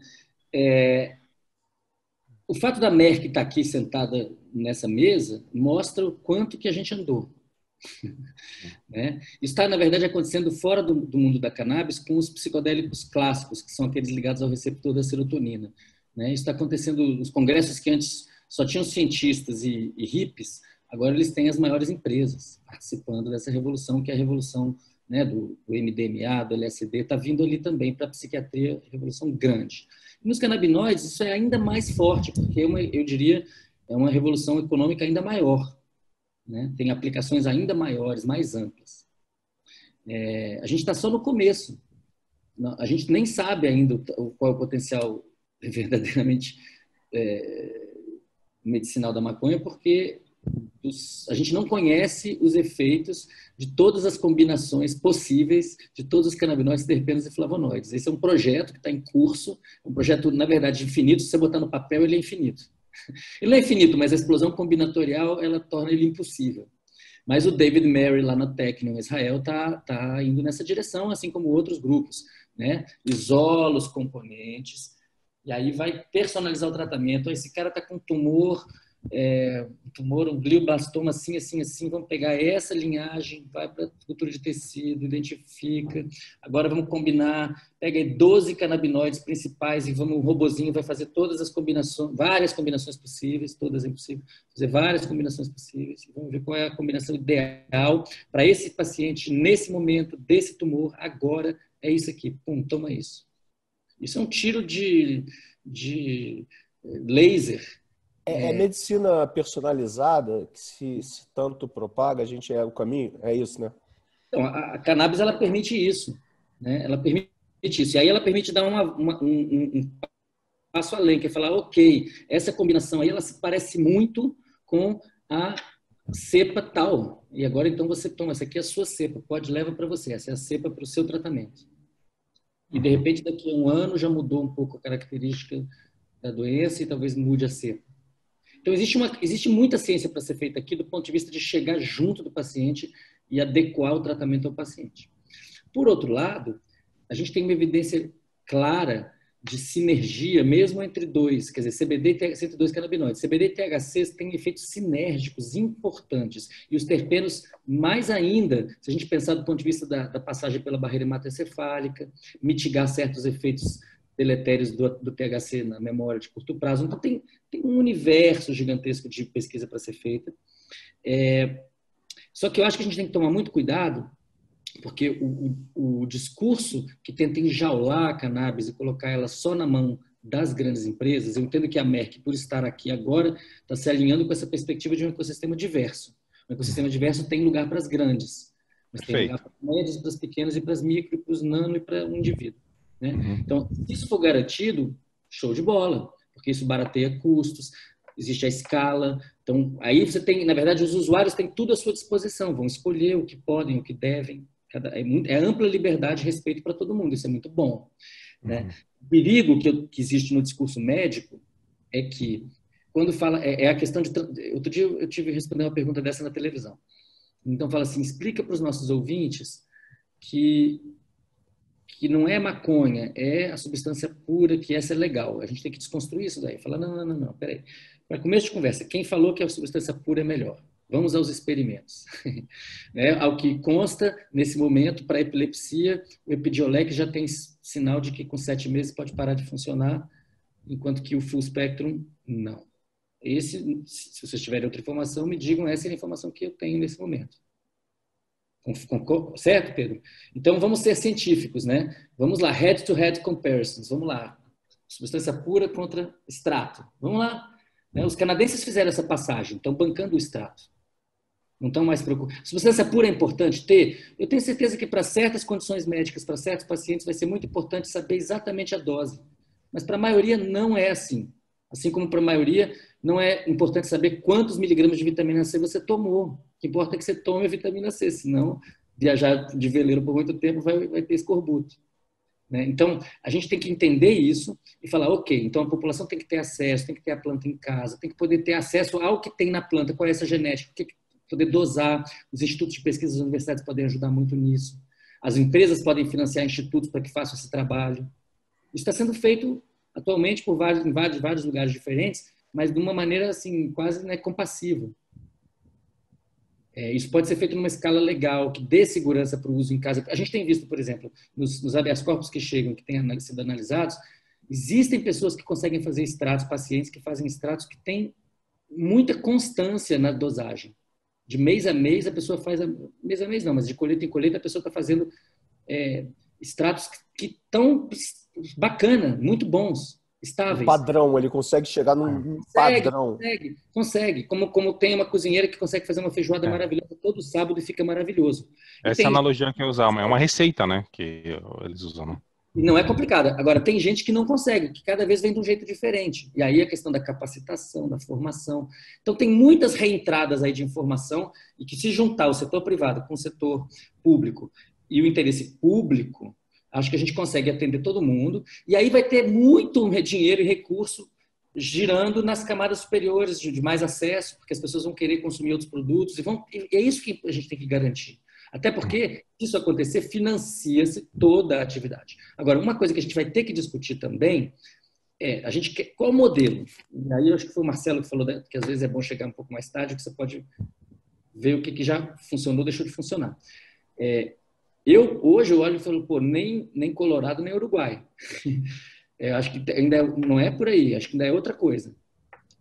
O fato da Merck estar aqui sentada nessa mesa mostra o quanto que a gente andou. Né? Isso está, na verdade, acontecendo fora do mundo da cannabis com os psicodélicos clássicos, que são aqueles ligados ao receptor da serotonina. Né? Isso está acontecendo nos congressos que antes só tinham cientistas e hippies, agora eles têm as maiores empresas participando dessa revolução, que é a revolução, né, do MDMA, do LSD, está vindo ali também para a psiquiatria, revolução grande. E nos canabinoides isso é ainda mais forte, porque eu diria é uma revolução econômica ainda maior. Né? Tem aplicações ainda maiores, mais amplas. A gente está só no começo. A gente nem sabe ainda qual é o potencial verdadeiramente medicinal da maconha, porque a gente não conhece os efeitos de todas as combinações possíveis de todos os canabinoides, terpenos e flavonoides. Esse é um projeto que está em curso, um projeto, na verdade, infinito. Se você botar no papel, ele é infinito. Ele não é infinito, mas a explosão combinatorial ela torna ele impossível. Mas o David Mary, lá na Technion, Israel, está indo nessa direção, assim como outros grupos. Né? Isola os componentes, e aí vai personalizar o tratamento. Esse cara está com tumor um tumor, um glioblastoma assim, assim, assim, vamos pegar essa linhagem, vai para a cultura de tecido, identifica, agora vamos combinar, pega aí 12 canabinoides principais e o robozinho vai fazer todas as combinações, várias combinações possíveis, todas é impossível, fazer várias combinações possíveis, vamos ver qual é a combinação ideal para esse paciente, nesse momento, desse tumor, agora é isso aqui, pum, toma isso. Isso é um tiro de laser. É medicina personalizada que se tanto propaga, a gente é o caminho? É isso, né? Então, a cannabis, ela permite isso, né? Ela permite isso. E aí ela permite dar um passo além, que é falar, ok, essa combinação aí, ela se parece muito com a cepa tal. E agora, então, você toma, essa aqui é a sua cepa, pode levar para você, essa é a cepa para o seu tratamento. E, de repente, daqui a um ano, já mudou um pouco a característica da doença e talvez mude a cepa. Então, existe muita ciência para ser feita aqui do ponto de vista de chegar junto do paciente e adequar o tratamento ao paciente. Por outro lado, a gente tem uma evidência clara de sinergia, mesmo entre dois, quer dizer, CBD e THC, entre dois canabinoides. CBD e THC têm efeitos sinérgicos importantes, e os terpenos mais ainda, se a gente pensar do ponto de vista da passagem pela barreira hematoencefálica, mitigar certos efeitos deletérios do THC na memória de curto prazo. Então, tem um universo gigantesco de pesquisa para ser feita. Só que eu acho que a gente tem que tomar muito cuidado, porque o discurso que tenta enjaular a cannabis e colocar ela só na mão das grandes empresas, eu entendo que a Merck, por estar aqui agora, está se alinhando com essa perspectiva de um ecossistema diverso. Um ecossistema diverso tem lugar para as grandes, mas tem lugar para as médias, para as pequenas e para as micro, para os nano e para o indivíduo. Né? Então, se isso for garantido, show de bola, porque isso barateia custos, existe a escala. Então, aí você tem, na verdade, os usuários têm tudo à sua disposição, vão escolher o que podem, o que devem. É ampla liberdade e respeito para todo mundo, isso é muito bom. Né? O perigo que existe no discurso médico é que, quando fala, a questão de... Outro dia eu tive respondendo uma pergunta dessa na televisão. Então, fala assim, explica para os nossos ouvintes que não é maconha, é a substância pura, que essa é legal. A gente tem que desconstruir isso daí. Fala, não, peraí. Para começo de conversa, quem falou que a substância pura é melhor? Vamos aos experimentos. Né? Ao que consta, nesse momento, para epilepsia, o Epidiolex já tem sinal de que com 7 meses pode parar de funcionar, enquanto que o Full Spectrum, não. Se vocês tiverem outra informação, me digam, essa é a informação que eu tenho nesse momento. Certo, Pedro? Então, vamos ser científicos, né? Vamos lá, head-to-head comparisons. Vamos lá. Substância pura contra extrato. Vamos lá. Né? Os canadenses fizeram essa passagem, estão bancando o extrato. Não estão mais preocupados. Substância pura é importante ter? Eu tenho certeza que para certas condições médicas, para certos pacientes, vai ser muito importante saber exatamente a dose. Mas para a maioria não é assim. Assim como para a maioria não é importante saber quantos miligramas de vitamina C você tomou. O que importa é que você tome a vitamina C, senão viajar de veleiro por muito tempo vai ter escorbuto. Né? Então, a gente tem que entender isso e falar, ok, então a população tem que ter acesso, tem que ter a planta em casa, tem que poder ter acesso ao que tem na planta, qual é essa genética, poder dosar. Os institutos de pesquisa das universidades podem ajudar muito nisso. As empresas podem financiar institutos para que façam esse trabalho. Isso está sendo feito atualmente em vários lugares diferentes, mas de uma maneira assim, quase compassiva. Isso pode ser feito numa escala legal, que dê segurança para o uso em casa. A gente tem visto, por exemplo, nos habeas corpus que chegam, que têm sido analisados, existem pessoas que conseguem fazer extratos, pacientes que fazem extratos que têm muita constância na dosagem. De mês a mês, a pessoa faz... Mês a mês não, mas de colheita em colheita, a pessoa está fazendo extratos que estão bacana, muito bons, estáveis. Um padrão, ele consegue chegar num padrão. Consegue. Como tem uma cozinheira que consegue fazer uma feijoada maravilhosa todo sábado e fica maravilhoso. Essa é a analogia que eu usava, é uma receita, né, que eles usam, né? Não é complicada. Agora, tem gente que não consegue, que cada vez vem de um jeito diferente. E aí a questão da capacitação, da formação. Então, tem muitas reentradas aí de informação e que, se juntar o setor privado com o setor público e o interesse público, acho que a gente consegue atender todo mundo. E aí vai ter muito dinheiro e recurso girando nas camadas superiores de mais acesso, porque as pessoas vão querer consumir outros produtos. E é isso que a gente tem que garantir. Até porque, se isso acontecer, financia-se toda a atividade. Agora, uma coisa que a gente vai ter que discutir também a gente quer, qual o modelo? E aí eu acho que foi o Marcelo que falou que às vezes é bom chegar um pouco mais tarde, que você pode ver o que já funcionou, deixou de funcionar. Hoje eu olho e falo, pô, nem Colorado, nem Uruguai. Acho que ainda não é por aí, acho que ainda é outra coisa.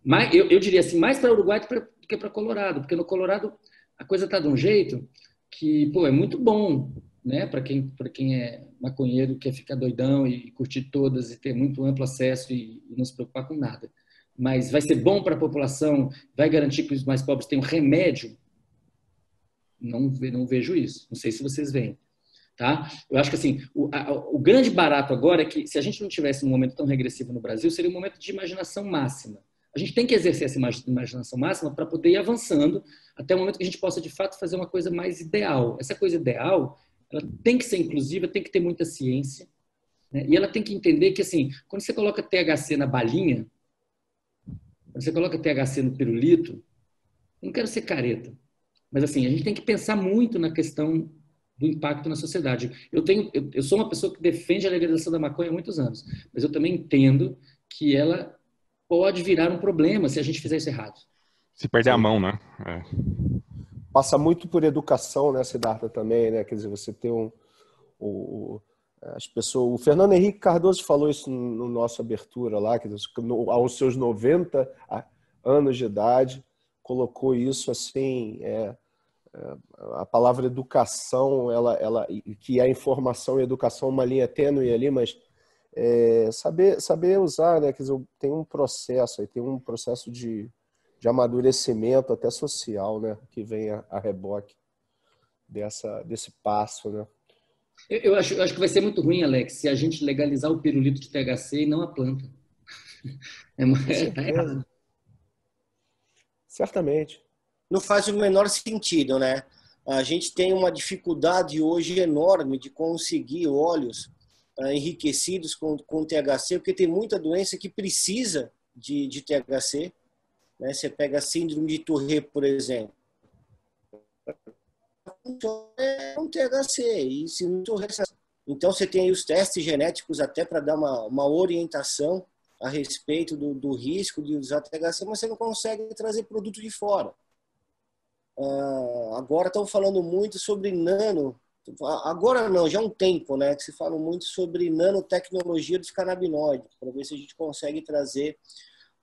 Mas eu diria assim, mais para Uruguai do que para Colorado, porque no Colorado a coisa está de um jeito que, pô, é muito bom, né? Para quem é maconheiro, quer ficar doidão e curtir todas e ter muito amplo acesso e não se preocupar com nada. Mas vai ser bom para a população, vai garantir que os mais pobres tenham remédio? Não vejo isso. Não sei se vocês veem. Tá? Eu acho que assim, o grande barato agora é que se a gente não tivesse um momento tão regressivo no Brasil, seria um momento de imaginação máxima. A gente tem que exercer essa imaginação máxima para poder ir avançando até o momento que a gente possa, de fato, fazer uma coisa mais ideal. Essa coisa ideal, ela tem que ser inclusiva, tem que ter muita ciência, né? E ela tem que entender que, assim, quando você coloca THC na balinha, quando você coloca THC no pirulito, eu não quero ser careta, mas, assim, a gente tem que pensar muito na questão do impacto na sociedade. Eu sou uma pessoa que defende a legalização da maconha há muitos anos, mas eu também entendo que ela pode virar um problema se a gente fizer isso errado. Se perder a mão, né? Passa muito por educação, né, Siddhartha, também, né? Quer dizer, você tem as pessoas... O Fernando Henrique Cardoso falou isso no nossa abertura lá, que aos seus 90 anos de idade, colocou isso assim... a palavra educação, que a informação e educação é uma linha tênue ali, mas saber usar, né? Quer dizer, tem um processo de amadurecimento até social, né? Que vem a reboque desse passo, né? Eu acho que vai ser muito ruim, Alex, se a gente legalizar o pirulito de THC e não a planta. Tá errado. Certamente. Não faz o menor sentido, né? A gente tem uma dificuldade hoje enorme de conseguir óleos enriquecidos com THC, porque tem muita doença que precisa de THC, né? Você pega a síndrome de Tourette, por exemplo. É um THC. E então você tem aí os testes genéticos até para dar uma orientação a respeito do risco de usar THC, mas você não consegue trazer produto de fora. Agora estão falando muito sobre agora não, já há um tempo, né, que se fala muito sobre nanotecnologia dos canabinoides, para ver se a gente consegue trazer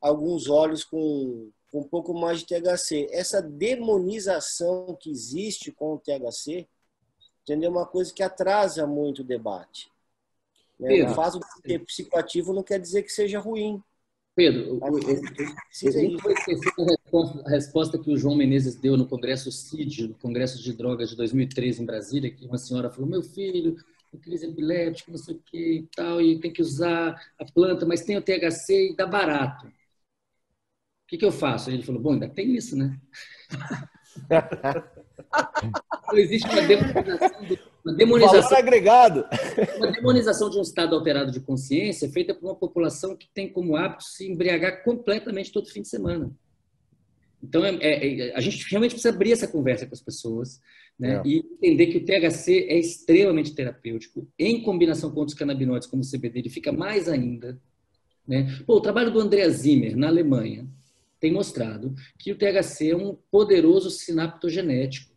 alguns óleos com um pouco mais de THC. Essa demonização que existe com o THC, entendeu? É uma coisa que atrasa muito o debate. Né? O fato de ser psicoativo não quer dizer que seja ruim. Pedro, eu vou esquecer a resposta que o João Menezes deu no Congresso CID, no Congresso de Drogas de 2013 em Brasília, que uma senhora falou, meu filho, tem crise epiléptica, não sei o que e tal, e tem que usar a planta, mas tem o THC e dá barato. O que eu faço? Ele falou, bom, ainda tem isso, né? Não existe uma demonização valor agregado. Uma demonização de um estado alterado de consciência feita por uma população que tem como hábito se embriagar completamente todo fim de semana. Então, a gente realmente precisa abrir essa conversa com as pessoas, né? E entender que o THC é extremamente terapêutico. Em combinação com outros canabinoides, como o CBD, ele fica mais ainda. Né? O trabalho do Andreas Zimmer, na Alemanha, tem mostrado que o THC é um poderoso sinaptogenético.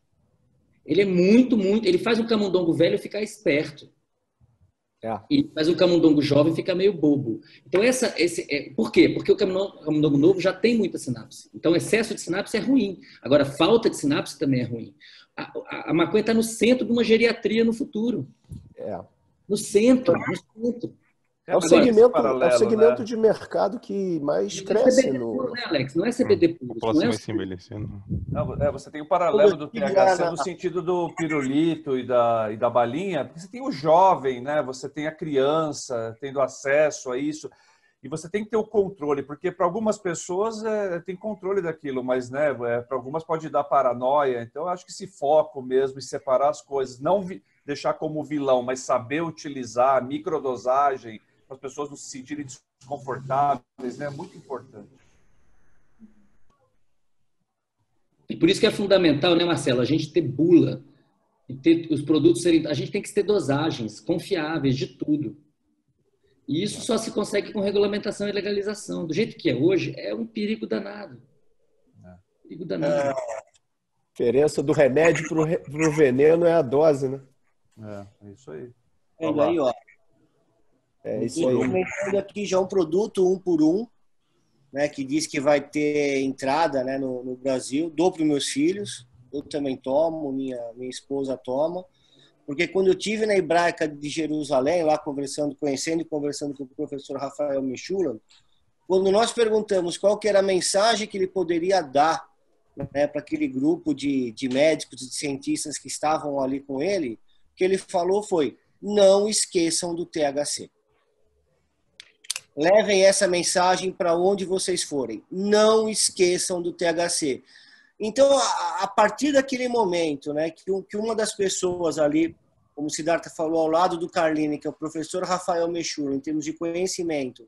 Ele é muito, ele faz um camundongo velho ficar esperto. E faz um camundongo jovem ficar meio bobo. Então, por quê? Porque o camundongo novo já tem muita sinapse. Então, excesso de sinapse é ruim. Agora, falta de sinapse também é ruim. A maconha está no centro de uma geriatria no futuro. No centro. É o segmento de mercado que mais cresce. CBD puro, né, Alex? Não é CBD puro. Vai se envelhecendo. Você tem o paralelo do THC no sentido do pirulito e da balinha, porque você tem o jovem, né? Você tem a criança tendo acesso a isso. E você tem que ter o controle, porque para algumas pessoas tem controle daquilo, mas né, para algumas pode dar paranoia. Então, eu acho que esse foco mesmo e separar as coisas, não deixar como vilão, mas saber utilizar a microdosagem, para as pessoas não se sentirem desconfortáveis, né? É muito importante. E por isso que é fundamental, né, Marcelo, a gente ter bula e ter os produtos serem... A gente tem que ter dosagens confiáveis de tudo. E isso só se consegue com regulamentação e legalização. Do jeito que é hoje, é um perigo danado. Perigo danado. A diferença do remédio pro veneno é a dose, né? É isso aí. Vendo aí, ó. É isso aí. Comentando aqui já um produto 1 por 1, né, que diz que vai ter entrada, né, no Brasil. Dou para os meus filhos, eu também tomo, minha esposa toma. Porque quando eu tive na Hebraica de Jerusalém, lá conhecendo e conversando com o professor Rafael Mechula, quando nós perguntamos qual que era a mensagem que ele poderia dar, né, para aquele grupo de médicos, de cientistas que estavam ali com ele, o que ele falou foi: não esqueçam do THC. Levem essa mensagem para onde vocês forem. Não esqueçam do THC. Então, a partir daquele momento, né, que uma das pessoas ali, como o Siddhartha falou, ao lado do Carlini, que é o professor Rafael Mechula, em termos de conhecimento,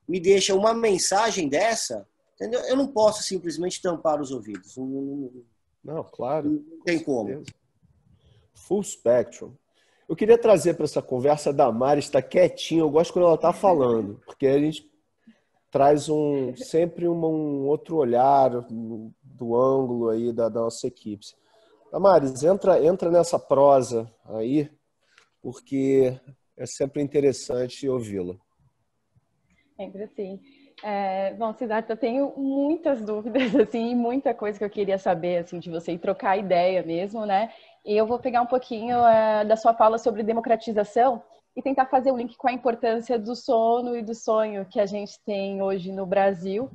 me deixa uma mensagem dessa, entendeu? Eu não posso simplesmente tampar os ouvidos. Não, claro. Não tem como. Full spectrum. Eu queria trazer para essa conversa da Mari, está quietinha, eu gosto quando ela está falando, porque a gente traz sempre um outro olhar do ângulo aí da nossa equipe. Damares, entra nessa prosa aí, porque é sempre interessante ouvi-la. Sempre sim. Bom, Siddhartha, eu tenho muitas dúvidas, assim, muita coisa que eu queria saber, assim, de você e trocar ideia mesmo, né? E eu vou pegar um pouquinho da sua fala sobre democratização e tentar fazer o link com a importância do sono e do sonho que a gente tem hoje no Brasil,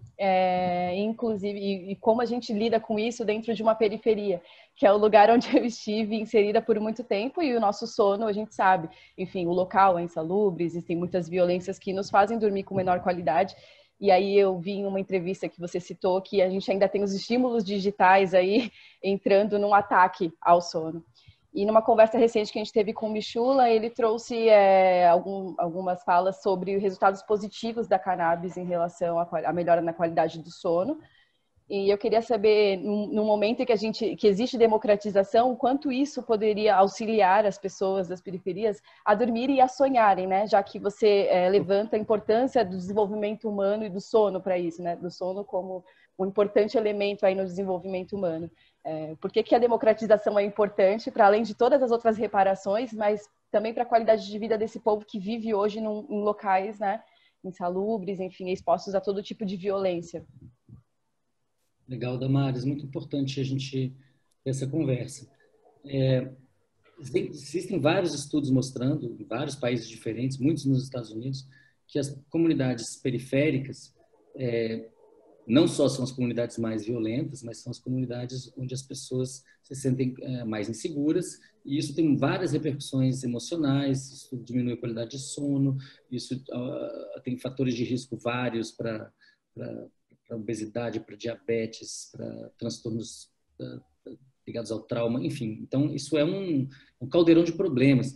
inclusive, e como a gente lida com isso dentro de uma periferia, que é o lugar onde eu estive inserida por muito tempo, e o nosso sono, a gente sabe, enfim, o local é insalubre, existem muitas violências que nos fazem dormir com menor qualidade. E aí eu vi em uma entrevista que você citou que a gente ainda tem os estímulos digitais aí entrando num ataque ao sono. E numa conversa recente que a gente teve com o Mechula, ele trouxe algumas falas sobre resultados positivos da cannabis em relação à melhora na qualidade do sono. E eu queria saber, no momento em que existe democratização, o quanto isso poderia auxiliar as pessoas das periferias a dormirem e a sonharem, né? Já que você levanta a importância do desenvolvimento humano e do sono para isso, né? Do sono como um importante elemento aí no desenvolvimento humano. Por que a democratização é importante, para além de todas as outras reparações, mas também para a qualidade de vida desse povo que vive hoje em locais, né, insalubres, enfim, expostos a todo tipo de violência. Legal, Damares, muito importante a gente ter essa conversa. Existem vários estudos mostrando, em vários países diferentes, muitos nos Estados Unidos, que as comunidades periféricas não só são as comunidades mais violentas, mas são as comunidades onde as pessoas se sentem mais inseguras, e isso tem várias repercussões emocionais, isso diminui a qualidade de sono, isso tem fatores de risco vários para obesidade, para diabetes, para transtornos ligados ao trauma, enfim. Então, isso é um caldeirão de problemas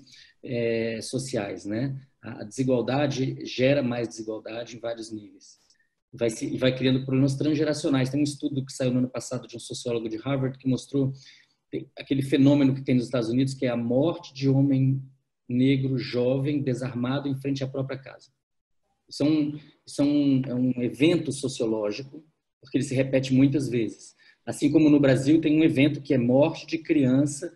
sociais, né? A desigualdade gera mais desigualdade em vários níveis. E vai criando problemas transgeracionais. Tem um estudo que saiu no ano passado de um sociólogo de Harvard que mostrou aquele fenômeno que tem nos Estados Unidos, que é a morte de homem negro jovem desarmado em frente à própria casa. Isso é um evento sociológico, porque ele se repete muitas vezes. Assim como no Brasil tem um evento que é morte de criança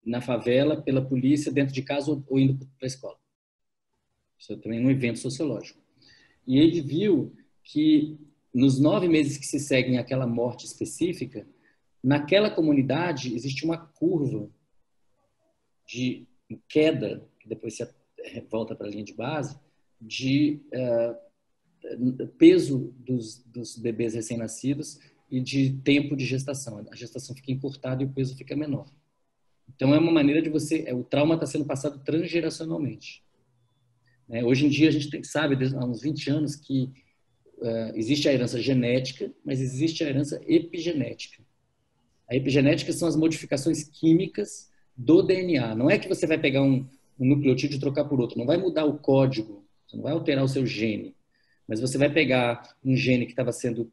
na favela pela polícia dentro de casa ou indo para a escola. Isso é também um evento sociológico. E ele viu que nos 9 meses que se seguem àquela morte específica, naquela comunidade existe uma curva de queda, que depois se volta para a linha de base, de peso dos bebês recém-nascidos e de tempo de gestação. A gestação fica encurtada e o peso fica menor. Então, é uma maneira de o trauma está sendo passado transgeracionalmente. Hoje em dia, a gente sabe, há uns 20 anos, que existe a herança genética, mas existe a herança epigenética. A epigenética são as modificações químicas do DNA. Não é que você vai pegar um nucleotídeo e trocar por outro. Não vai mudar o código, você não vai alterar o seu gene. Mas você vai pegar um gene que estava sendo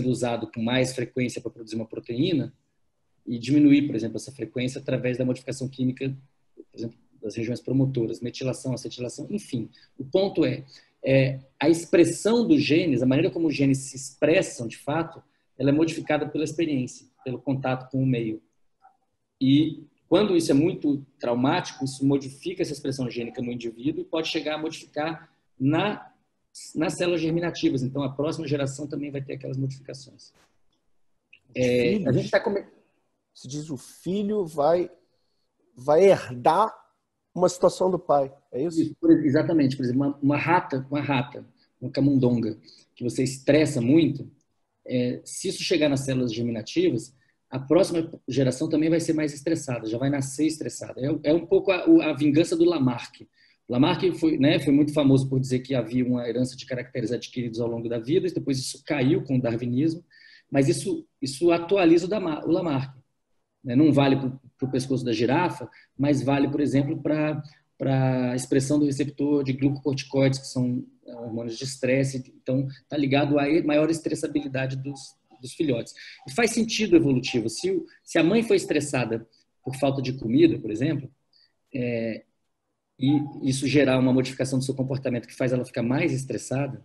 usado com mais frequência para produzir uma proteína e diminuir, por exemplo, essa frequência através da modificação química, por exemplo, das regiões promotoras, metilação, acetilação, enfim. O ponto é a expressão dos genes, a maneira como os genes se expressam de fato, ela é modificada pela experiência, pelo contato com o meio. E quando isso é muito traumático, isso modifica essa expressão gênica no indivíduo e pode chegar a modificar nas células germinativas. Então, a próxima geração também vai ter aquelas modificações. A gente está Se diz o filho vai herdar uma situação do pai, é isso? Exatamente. Por exemplo, uma rata, uma camundonga, que você estressa muito, se isso chegar nas células germinativas, a próxima geração também vai ser mais estressada, já vai nascer estressada. É um pouco a vingança do Lamarck. Lamarck foi muito famoso por dizer que havia uma herança de caracteres adquiridos ao longo da vida, e depois isso caiu com o darwinismo, mas isso atualiza o Lamarck. Não vale para o pescoço da girafa, mas vale, por exemplo, para a expressão do receptor de glucocorticoides, que são hormônios de estresse. Então, está ligado à maior estressabilidade dos filhotes. E faz sentido evolutivo. Se a mãe foi estressada por falta de comida, por exemplo, e isso gerar uma modificação do seu comportamento que faz ela ficar mais estressada,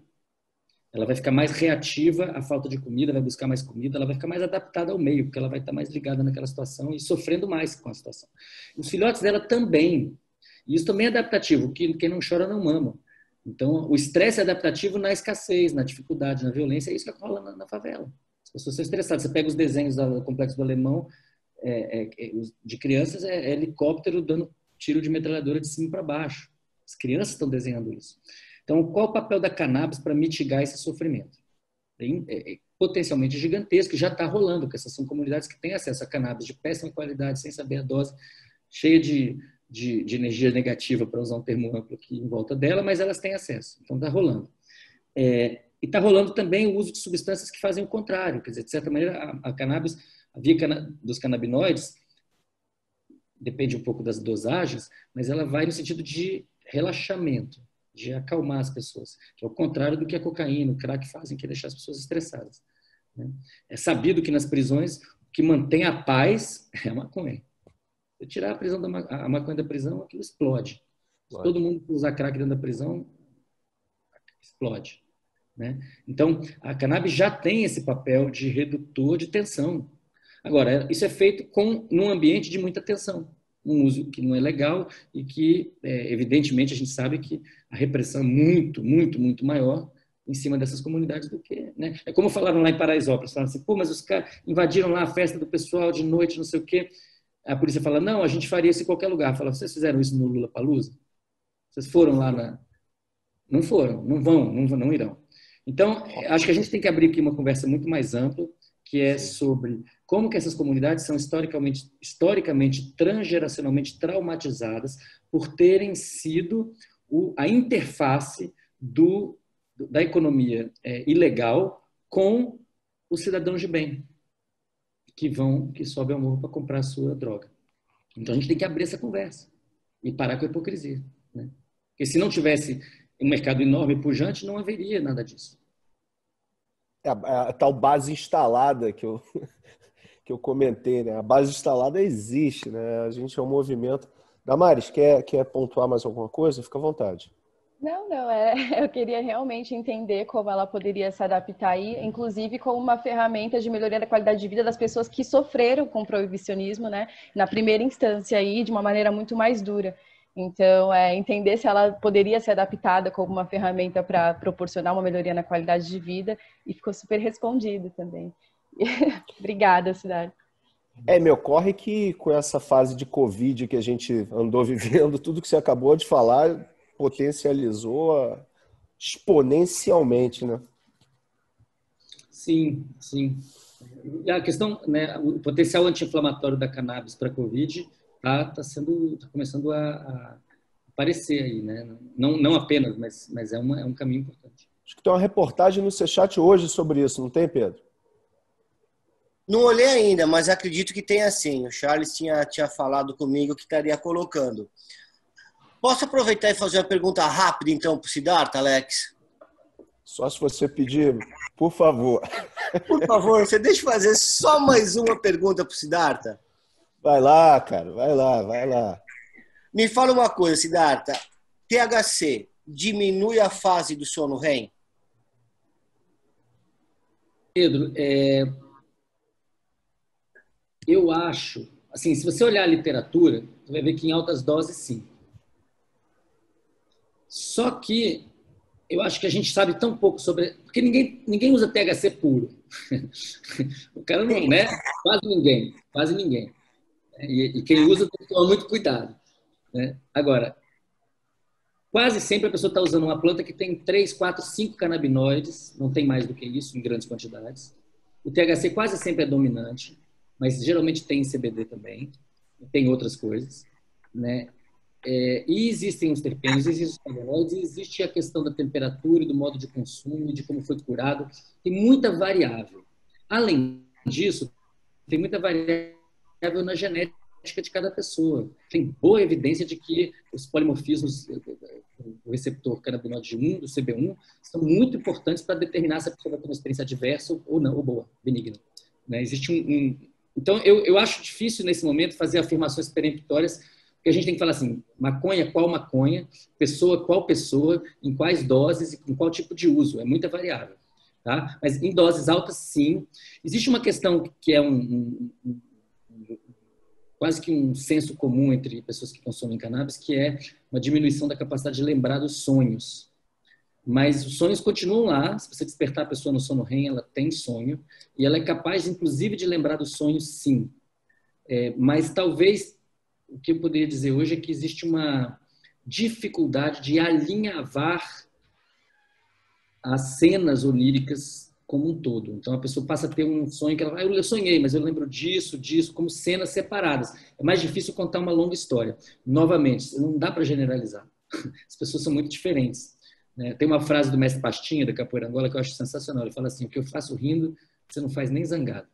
ela vai ficar mais reativa à falta de comida, vai buscar mais comida, ela vai ficar mais adaptada ao meio, porque ela vai estar mais ligada naquela situação e sofrendo mais com a situação. Os filhotes dela também. E isso também é adaptativo, quem não chora não mama. Então, o estresse é adaptativo na escassez, na dificuldade, na violência, é isso que rola na favela. As pessoas são estressadas. Você pega os desenhos do Complexo do Alemão, de crianças, é helicóptero dando tiro de metralhadora de cima para baixo. As crianças estão desenhando isso. Então, qual o papel da cannabis para mitigar esse sofrimento? É potencialmente gigantesco, já está rolando, porque essas são comunidades que têm acesso a cannabis de péssima qualidade, sem saber a dose, cheia de energia negativa, para usar um termo amplo aqui em volta dela, mas elas têm acesso. Então, está rolando. E está rolando também o uso de substâncias que fazem o contrário. Quer dizer, de certa maneira, a cannabis, a via dos canabinoides, depende um pouco das dosagens, mas ela vai no sentido de relaxamento, de acalmar as pessoas, que é o contrário do que a cocaína, o crack fazem, que é deixar as pessoas estressadas. É sabido que nas prisões, o que mantém a paz é a maconha. Se tirar a maconha da prisão, aquilo explode. Se todo mundo usar crack dentro da prisão, explode. Então, a cannabis já tem esse papel de redutor de tensão. Agora, isso é feito num ambiente de muita tensão. Um uso que não é legal e que, evidentemente, a gente sabe que a repressão é muito, muito, muito maior em cima dessas comunidades do que... É como falaram lá em Paraisópolis, falaram assim, mas os caras invadiram lá a festa do pessoal de noite, não sei o quê. A polícia fala, não, a gente faria isso em qualquer lugar. Fala, vocês fizeram isso no Lollapalooza? Vocês foram lá Não foram, não vão, não irão. Então, acho que a gente tem que abrir aqui uma conversa muito mais ampla, que é sobre como que essas comunidades são historicamente, transgeracionalmente traumatizadas por terem sido a interface da economia ilegal com os cidadãos de bem, que sobem ao morro para comprar a sua droga. Então, a gente tem que abrir essa conversa e parar com a hipocrisia. Porque se não tivesse um mercado enorme e pujante, não haveria nada disso. A tal base instalada que eu comentei, né? A base instalada existe, né? A gente é um movimento. Damares, quer pontuar mais alguma coisa? Fica à vontade. Não, eu queria realmente entender como ela poderia se adaptar aí, inclusive como uma ferramenta de melhoria da qualidade de vida das pessoas que sofreram com o proibicionismo, né? Na primeira instância aí, de uma maneira muito mais dura. Então, entender se ela poderia ser adaptada como uma ferramenta para proporcionar uma melhoria na qualidade de vida, e ficou super respondido também. Obrigada, Cidade. Me ocorre que com essa fase de Covid que a gente andou vivendo, tudo que você acabou de falar potencializou exponencialmente, né? Sim, sim. E a questão, o potencial anti-inflamatório da cannabis para a Covid está começando a aparecer aí, né? Não apenas, mas é um caminho importante. Acho que tem uma reportagem no C-Chat hoje sobre isso, não tem, Pedro? Não olhei ainda, mas acredito que tenha sim. O Charles tinha falado comigo que estaria colocando. Posso aproveitar e fazer uma pergunta rápida, então, para o Siddhartha, Alex? Só se você pedir, por favor. Por favor, você deixa eu fazer só mais uma pergunta para o Siddhartha? Vai lá, cara, vai lá. Me fala uma coisa, Siddhartha. THC diminui a fase do sono REM? Pedro, eu acho, assim, se você olhar a literatura, você vai ver que em altas doses, sim. Só que eu acho que a gente sabe tão pouco sobre... Porque ninguém usa THC puro. O cara não, né? Quase ninguém. E quem usa tem que tomar muito cuidado, né? Agora, quase sempre a pessoa está usando uma planta que tem 3, 4, 5 canabinoides, não tem mais do que isso em grandes quantidades. O THC quase sempre é dominante, mas geralmente tem CBD também, tem outras coisas, né? E existem os terpenos, existem os flavonoides, existe a questão da temperatura e do modo de consumo e de como foi curado. Tem muita variável. Além disso, tem muita variável na genética de cada pessoa. Tem boa evidência de que os polimorfismos do receptor canabinoide 1, do CB1, são muito importantes para determinar se a pessoa vai ter uma experiência adversa ou não, ou boa, benigna. Né? Existe Então, eu acho difícil, nesse momento, fazer afirmações peremptórias, porque a gente tem que falar assim, maconha, qual maconha, pessoa, qual pessoa, em quais doses e com qual tipo de uso. É muita variável. Tá? Mas em doses altas, sim. Existe uma questão que é quase que um senso comum entre pessoas que consomem cannabis, que é uma diminuição da capacidade de lembrar dos sonhos. Mas os sonhos continuam lá. Se você despertar a pessoa no sono REM, ela tem sonho. E ela é capaz, inclusive, de lembrar dos sonhos, sim. Mas talvez, o que eu poderia dizer hoje é que existe uma dificuldade de alinhavar as cenas oníricas como um todo. Então, a pessoa passa a ter um sonho que ela fala, eu sonhei, mas eu lembro disso, como cenas separadas. É mais difícil contar uma longa história. Novamente, não dá para generalizar. As pessoas são muito diferentes. Tem uma frase do mestre Pastinha, da Capoeira Angola, que eu acho sensacional. Ele fala assim, o que eu faço rindo, você não faz nem zangado.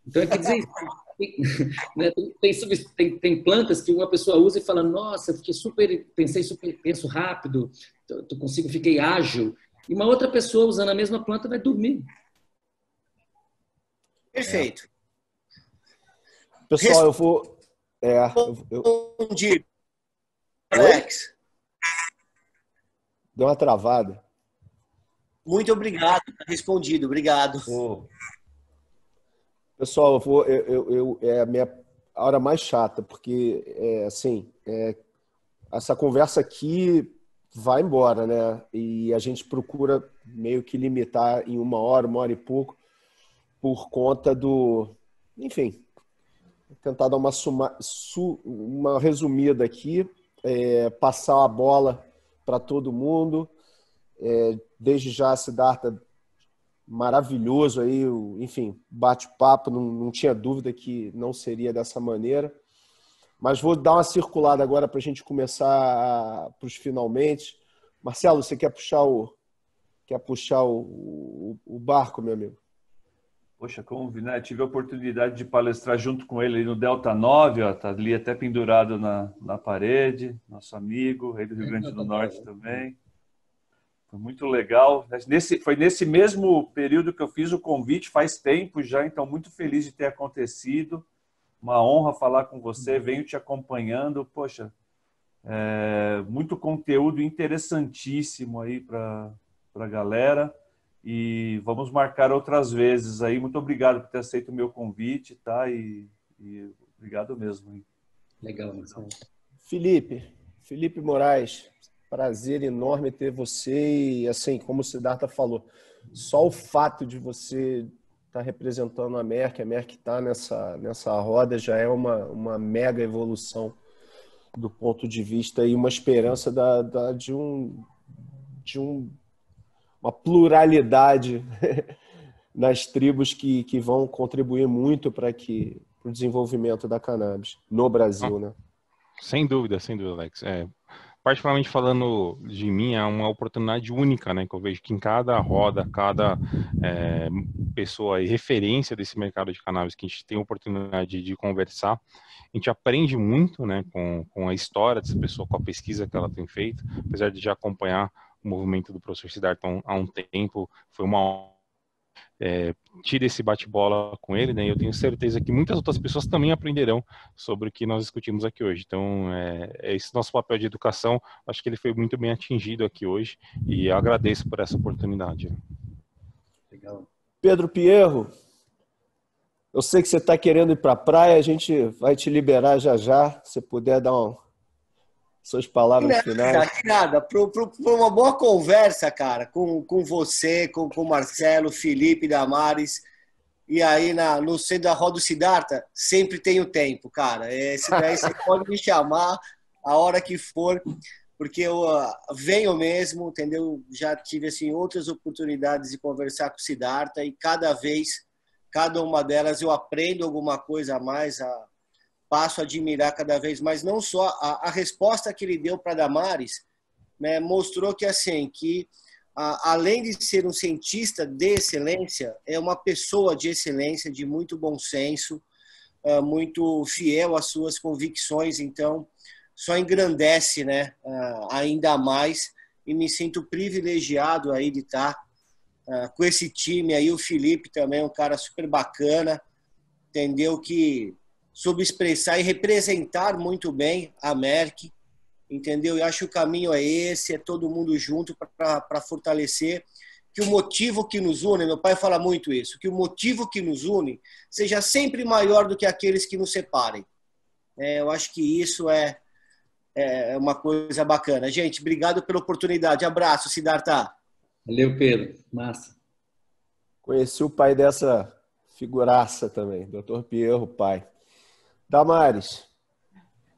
Então, quer dizer, tem plantas que uma pessoa usa e fala, nossa, penso rápido, fiquei ágil. E uma outra pessoa usando a mesma planta vai dormir. Perfeito. Pessoal, eu vou... Respondi. Alex. Deu uma travada. Muito obrigado. Respondido. Obrigado. Pessoal, é a minha hora mais chata, porque, essa conversa aqui vai embora, né? E a gente procura meio que limitar em uma hora e pouco, por conta do... Enfim, tentar dar uma resumida aqui, passar a bola para todo mundo. Desde já, Siddhartha, maravilhoso aí, enfim, bate-papo, não tinha dúvida que não seria dessa maneira. Mas vou dar uma circulada agora para a gente começar para os finalmente. Marcelo, você quer puxar o barco, meu amigo? Poxa, como né? Tive a oportunidade de palestrar junto com ele no Delta 9, ó, tá ali até pendurado na parede, nosso amigo, rei do Rio Grande do Norte também. Foi muito legal. Foi nesse mesmo período que eu fiz o convite, faz tempo já, então muito feliz de ter acontecido. Uma honra falar com você, venho te acompanhando. Poxa, muito conteúdo interessantíssimo aí para a galera. E vamos marcar outras vezes aí. Muito obrigado por ter aceito o meu convite, tá? E obrigado mesmo. Hein? Legal, Marcelo. Felipe Moraes, prazer enorme ter você. E assim, como o Siddhartha falou, só o fato de você estar representando a Merck está nessa roda, já é uma mega evolução do ponto de vista e uma esperança de uma pluralidade nas tribos que vão contribuir muito para o desenvolvimento da cannabis no Brasil, né? Sem dúvida, Alex. Particularmente falando de mim, é uma oportunidade única, né? Que eu vejo que em cada roda, cada pessoa e referência desse mercado de cannabis que a gente tem a oportunidade de conversar, a gente aprende muito, né? Com a história dessa pessoa, com a pesquisa que ela tem feito, apesar de já acompanhar o movimento do professor Siddhartha há um tempo, foi uma tire esse bate-bola com ele, né? E eu tenho certeza que muitas outras pessoas também aprenderão sobre o que nós discutimos aqui hoje. Então, é esse nosso papel de educação. Acho que ele foi muito bem atingido aqui hoje e eu agradeço por essa oportunidade. Legal. Pedro Pierro, eu sei que você está querendo ir para a praia, a gente vai te liberar já já, se puder dar suas palavras finais. Nada, para uma boa conversa, cara, com você, com o Marcelo, Felipe, Damares, e aí no centro da Roda do Siddhartha, sempre tenho tempo, cara. Esse daí você pode me chamar a hora que for, porque eu venho mesmo, entendeu? Já tive assim, outras oportunidades de conversar com o Siddhartha e cada uma delas eu aprendo alguma coisa a mais, passo a admirar cada vez mais, não só a resposta que ele deu para Damares, né, mostrou que, assim, que além de ser um cientista de excelência, é uma pessoa de excelência, de muito bom senso, muito fiel às suas convicções, então só engrandece, né, ainda mais, e me sinto privilegiado aí de estar com esse time aí, o Felipe também, um cara super bacana, entendeu, que soube expressar e representar muito bem a Merck, entendeu? Eu acho que o caminho é esse, é todo mundo junto para fortalecer, que o motivo que nos une, meu pai fala muito isso, que o motivo que nos une seja sempre maior do que aqueles que nos separem. Eu acho que isso é uma coisa bacana. Gente, obrigado pela oportunidade. Abraço, Siddhartha. Valeu, Pedro. Massa. Conheci o pai dessa figuraça também, Dr. Pierro, pai. Damares,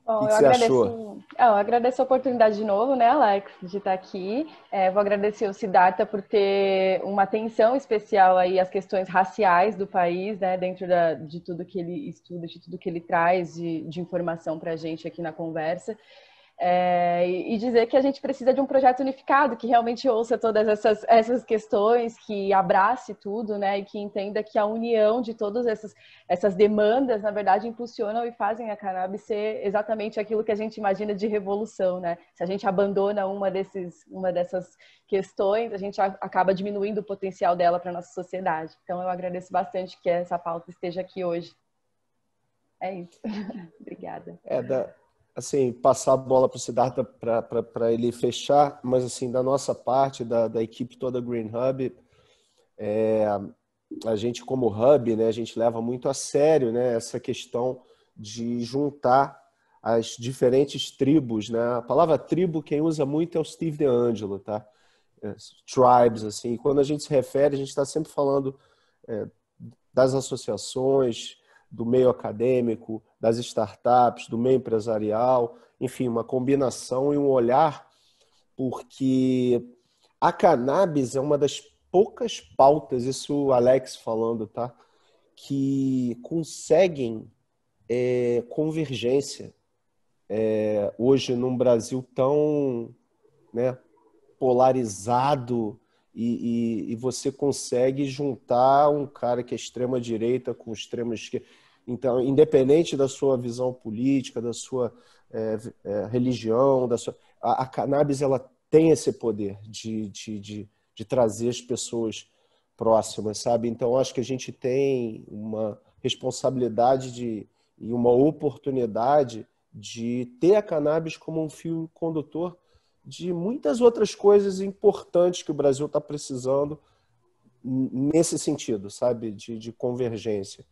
o que você achou? Eu agradeço a oportunidade de novo, né, Alex, de estar aqui. Vou agradecer o Siddhartha por ter uma atenção especial aí às questões raciais do país, né, dentro de tudo que ele estuda, de tudo que ele traz de informação para a gente aqui na conversa. E dizer que a gente precisa de um projeto unificado, que realmente ouça todas essas questões, que abrace tudo, né, e que entenda que a união de todas essas demandas, na verdade, impulsionam e fazem a cannabis ser exatamente aquilo que a gente imagina de revolução, né? Se a gente abandona uma dessas questões, a gente acaba diminuindo o potencial dela para a nossa sociedade. Então, eu agradeço bastante que essa pauta esteja aqui hoje. É isso. Obrigada. Assim, passar a bola para o Siddhartha para ele fechar, mas assim, da nossa parte, da equipe toda Green Hub, a gente como Hub, né, a gente leva muito a sério, né, essa questão de juntar as diferentes tribos, né? A palavra tribo, quem usa muito é o Steve DeAngelo, tá? Tribes, assim, quando a gente se refere, a gente está sempre falando das associações, do meio acadêmico, das startups, do meio empresarial, enfim, uma combinação e um olhar, porque a cannabis é uma das poucas pautas, isso o Alex falando, tá? Que conseguem convergência hoje num Brasil tão, né, polarizado e você consegue juntar um cara que é extrema-direita com extrema-esquerda. Então, independente da sua visão política, da sua religião, a cannabis ela tem esse poder de trazer as pessoas próximas, sabe? Então, acho que a gente tem uma responsabilidade e uma oportunidade de ter a cannabis como um fio condutor de muitas outras coisas importantes que o Brasil está precisando nesse sentido, sabe? De convergência.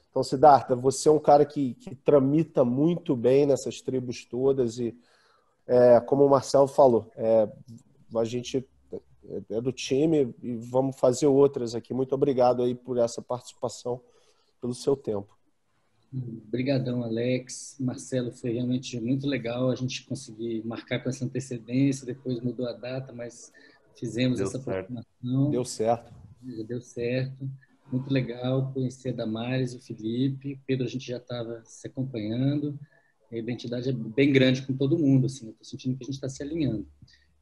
Então, Siddhartha, você é um cara que tramita muito bem nessas tribos todas e, como o Marcelo falou, a gente é do time e vamos fazer outras aqui. Muito obrigado aí por essa participação, pelo seu tempo. Obrigadão, Alex. Marcelo, foi realmente muito legal a gente conseguir marcar com essa antecedência, depois mudou a data, mas fizemos essa programação. Deu certo. Já deu certo. Muito legal conhecer a Damares, o Felipe. Pedro, a gente já estava se acompanhando. A identidade é bem grande com todo mundo, assim. Eu estou sentindo que a gente está se alinhando.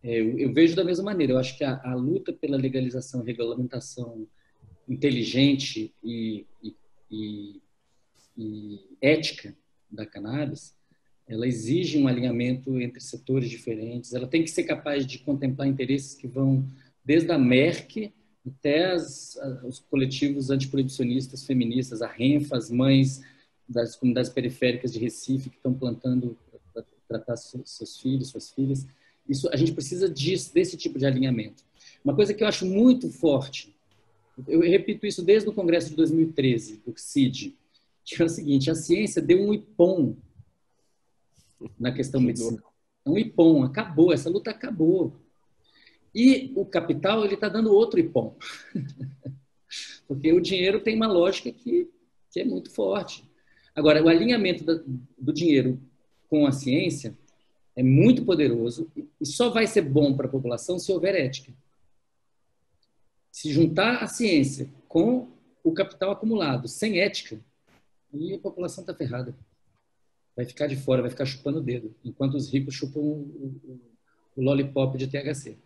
Eu vejo da mesma maneira. Eu acho que a luta pela legalização e regulamentação inteligente e ética da cannabis, ela exige um alinhamento entre setores diferentes, ela tem que ser capaz de contemplar interesses que vão desde a Merck até os coletivos antiproibicionistas feministas, a RENFA, as mães das comunidades periféricas de Recife que estão plantando para tratar seus filhos, suas filhas. A gente precisa desse tipo de alinhamento. Uma coisa que eu acho muito forte, eu repito isso desde o Congresso de 2013, do CID, que é o seguinte: a ciência deu um ipom na questão medicinal. Um ipom, acabou, essa luta acabou. E o capital, ele está dando outro ipom. Porque o dinheiro tem uma lógica que é muito forte. Agora, o alinhamento do dinheiro com a ciência é muito poderoso e só vai ser bom para a população se houver ética. Se juntar a ciência com o capital acumulado sem ética, aí a população está ferrada. Vai ficar de fora, vai ficar chupando o dedo, enquanto os ricos chupam o lollipop de THC.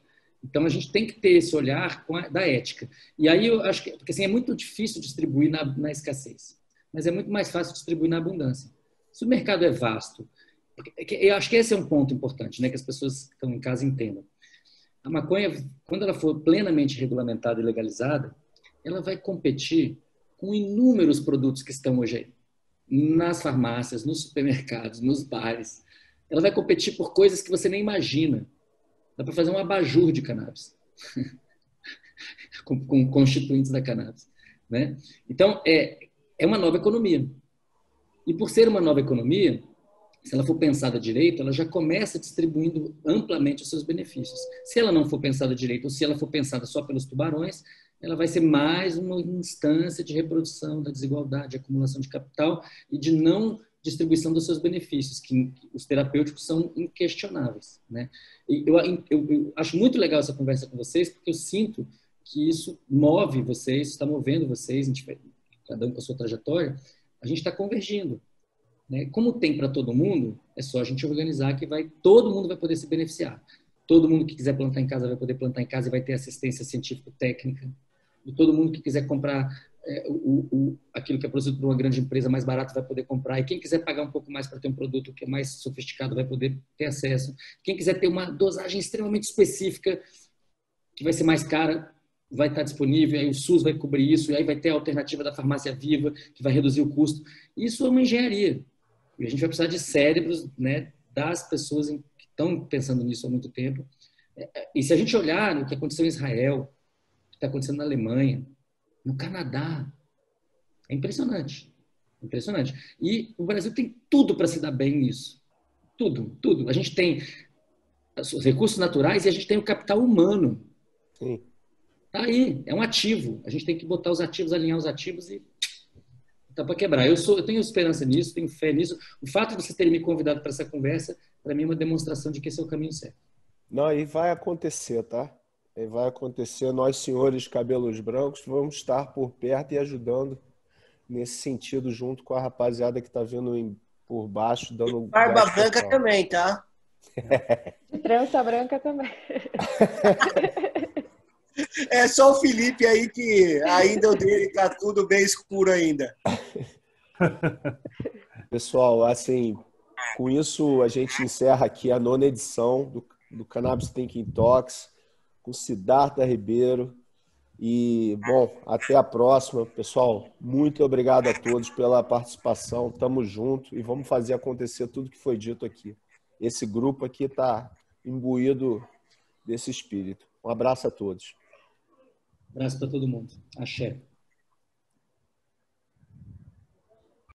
Então, a gente tem que ter esse olhar da ética. E aí, eu acho que porque, assim, é muito difícil distribuir na escassez, mas é muito mais fácil distribuir na abundância. Se o mercado é vasto, eu acho que esse é um ponto importante, né, que as pessoas que estão em casa entendam. A maconha, quando ela for plenamente regulamentada e legalizada, ela vai competir com inúmeros produtos que estão hoje aí. Nas farmácias, nos supermercados, nos bares. Ela vai competir por coisas que você nem imagina. Dá para fazer um abajur de cannabis. com constituintes da cannabis. Né? Então, é uma nova economia. E por ser uma nova economia, se ela for pensada direito, ela já começa distribuindo amplamente os seus benefícios. Se ela não for pensada direito, ou se ela for pensada só pelos tubarões, ela vai ser mais uma instância de reprodução da desigualdade, de acumulação de capital e de não distribuição dos seus benefícios, que os terapêuticos são inquestionáveis. Né? E eu acho muito legal essa conversa com vocês, porque eu sinto que isso move vocês, está movendo vocês, cada um com a sua trajetória, a gente está convergindo. Né? Como tem para todo mundo, é só a gente organizar que todo mundo vai poder se beneficiar. Todo mundo que quiser plantar em casa vai poder plantar em casa e vai ter assistência científico-técnica. E todo mundo que quiser comprar aquilo que é produzido por uma grande empresa mais barato vai poder comprar. E quem quiser pagar um pouco mais para ter um produto que é mais sofisticado vai poder ter acesso. Quem quiser ter uma dosagem extremamente específica, que vai ser mais cara, vai estar disponível. Aí o SUS vai cobrir isso. E aí vai ter a alternativa da farmácia viva, que vai reduzir o custo. Isso é uma engenharia. E a gente vai precisar de cérebros, né, das pessoas que estão pensando nisso há muito tempo. E se a gente olhar o que aconteceu em Israel, o que está acontecendo na Alemanha, no Canadá, é impressionante. Impressionante. E o Brasil tem tudo para se dar bem nisso. Tudo, tudo. A gente tem os recursos naturais e a gente tem o capital humano. Sim. Tá aí, é um ativo. A gente tem que botar os ativos, alinhar os ativos e tá para quebrar. Eu tenho esperança nisso, tenho fé nisso. O fato de vocês terem me convidado para essa conversa, para mim é uma demonstração de que esse é o caminho certo. Não, e vai acontecer, tá? E vai acontecer. Nós, senhores cabelos brancos, vamos estar por perto e ajudando nesse sentido, junto com a rapaziada que está vindo por baixo, dando Barba branca total. Também, tá? De trança branca também. É só o Felipe aí que ainda o dele tá tudo bem escuro ainda. Pessoal, assim, com isso a gente encerra aqui a 9ª edição do Cannabis Thinking Talks com Siddhartha Ribeiro. E, bom, até a próxima. Pessoal, muito obrigado a todos pela participação. Tamo junto e vamos fazer acontecer tudo que foi dito aqui. Esse grupo aqui está imbuído desse espírito. Um abraço a todos. Um abraço para todo mundo. Axé.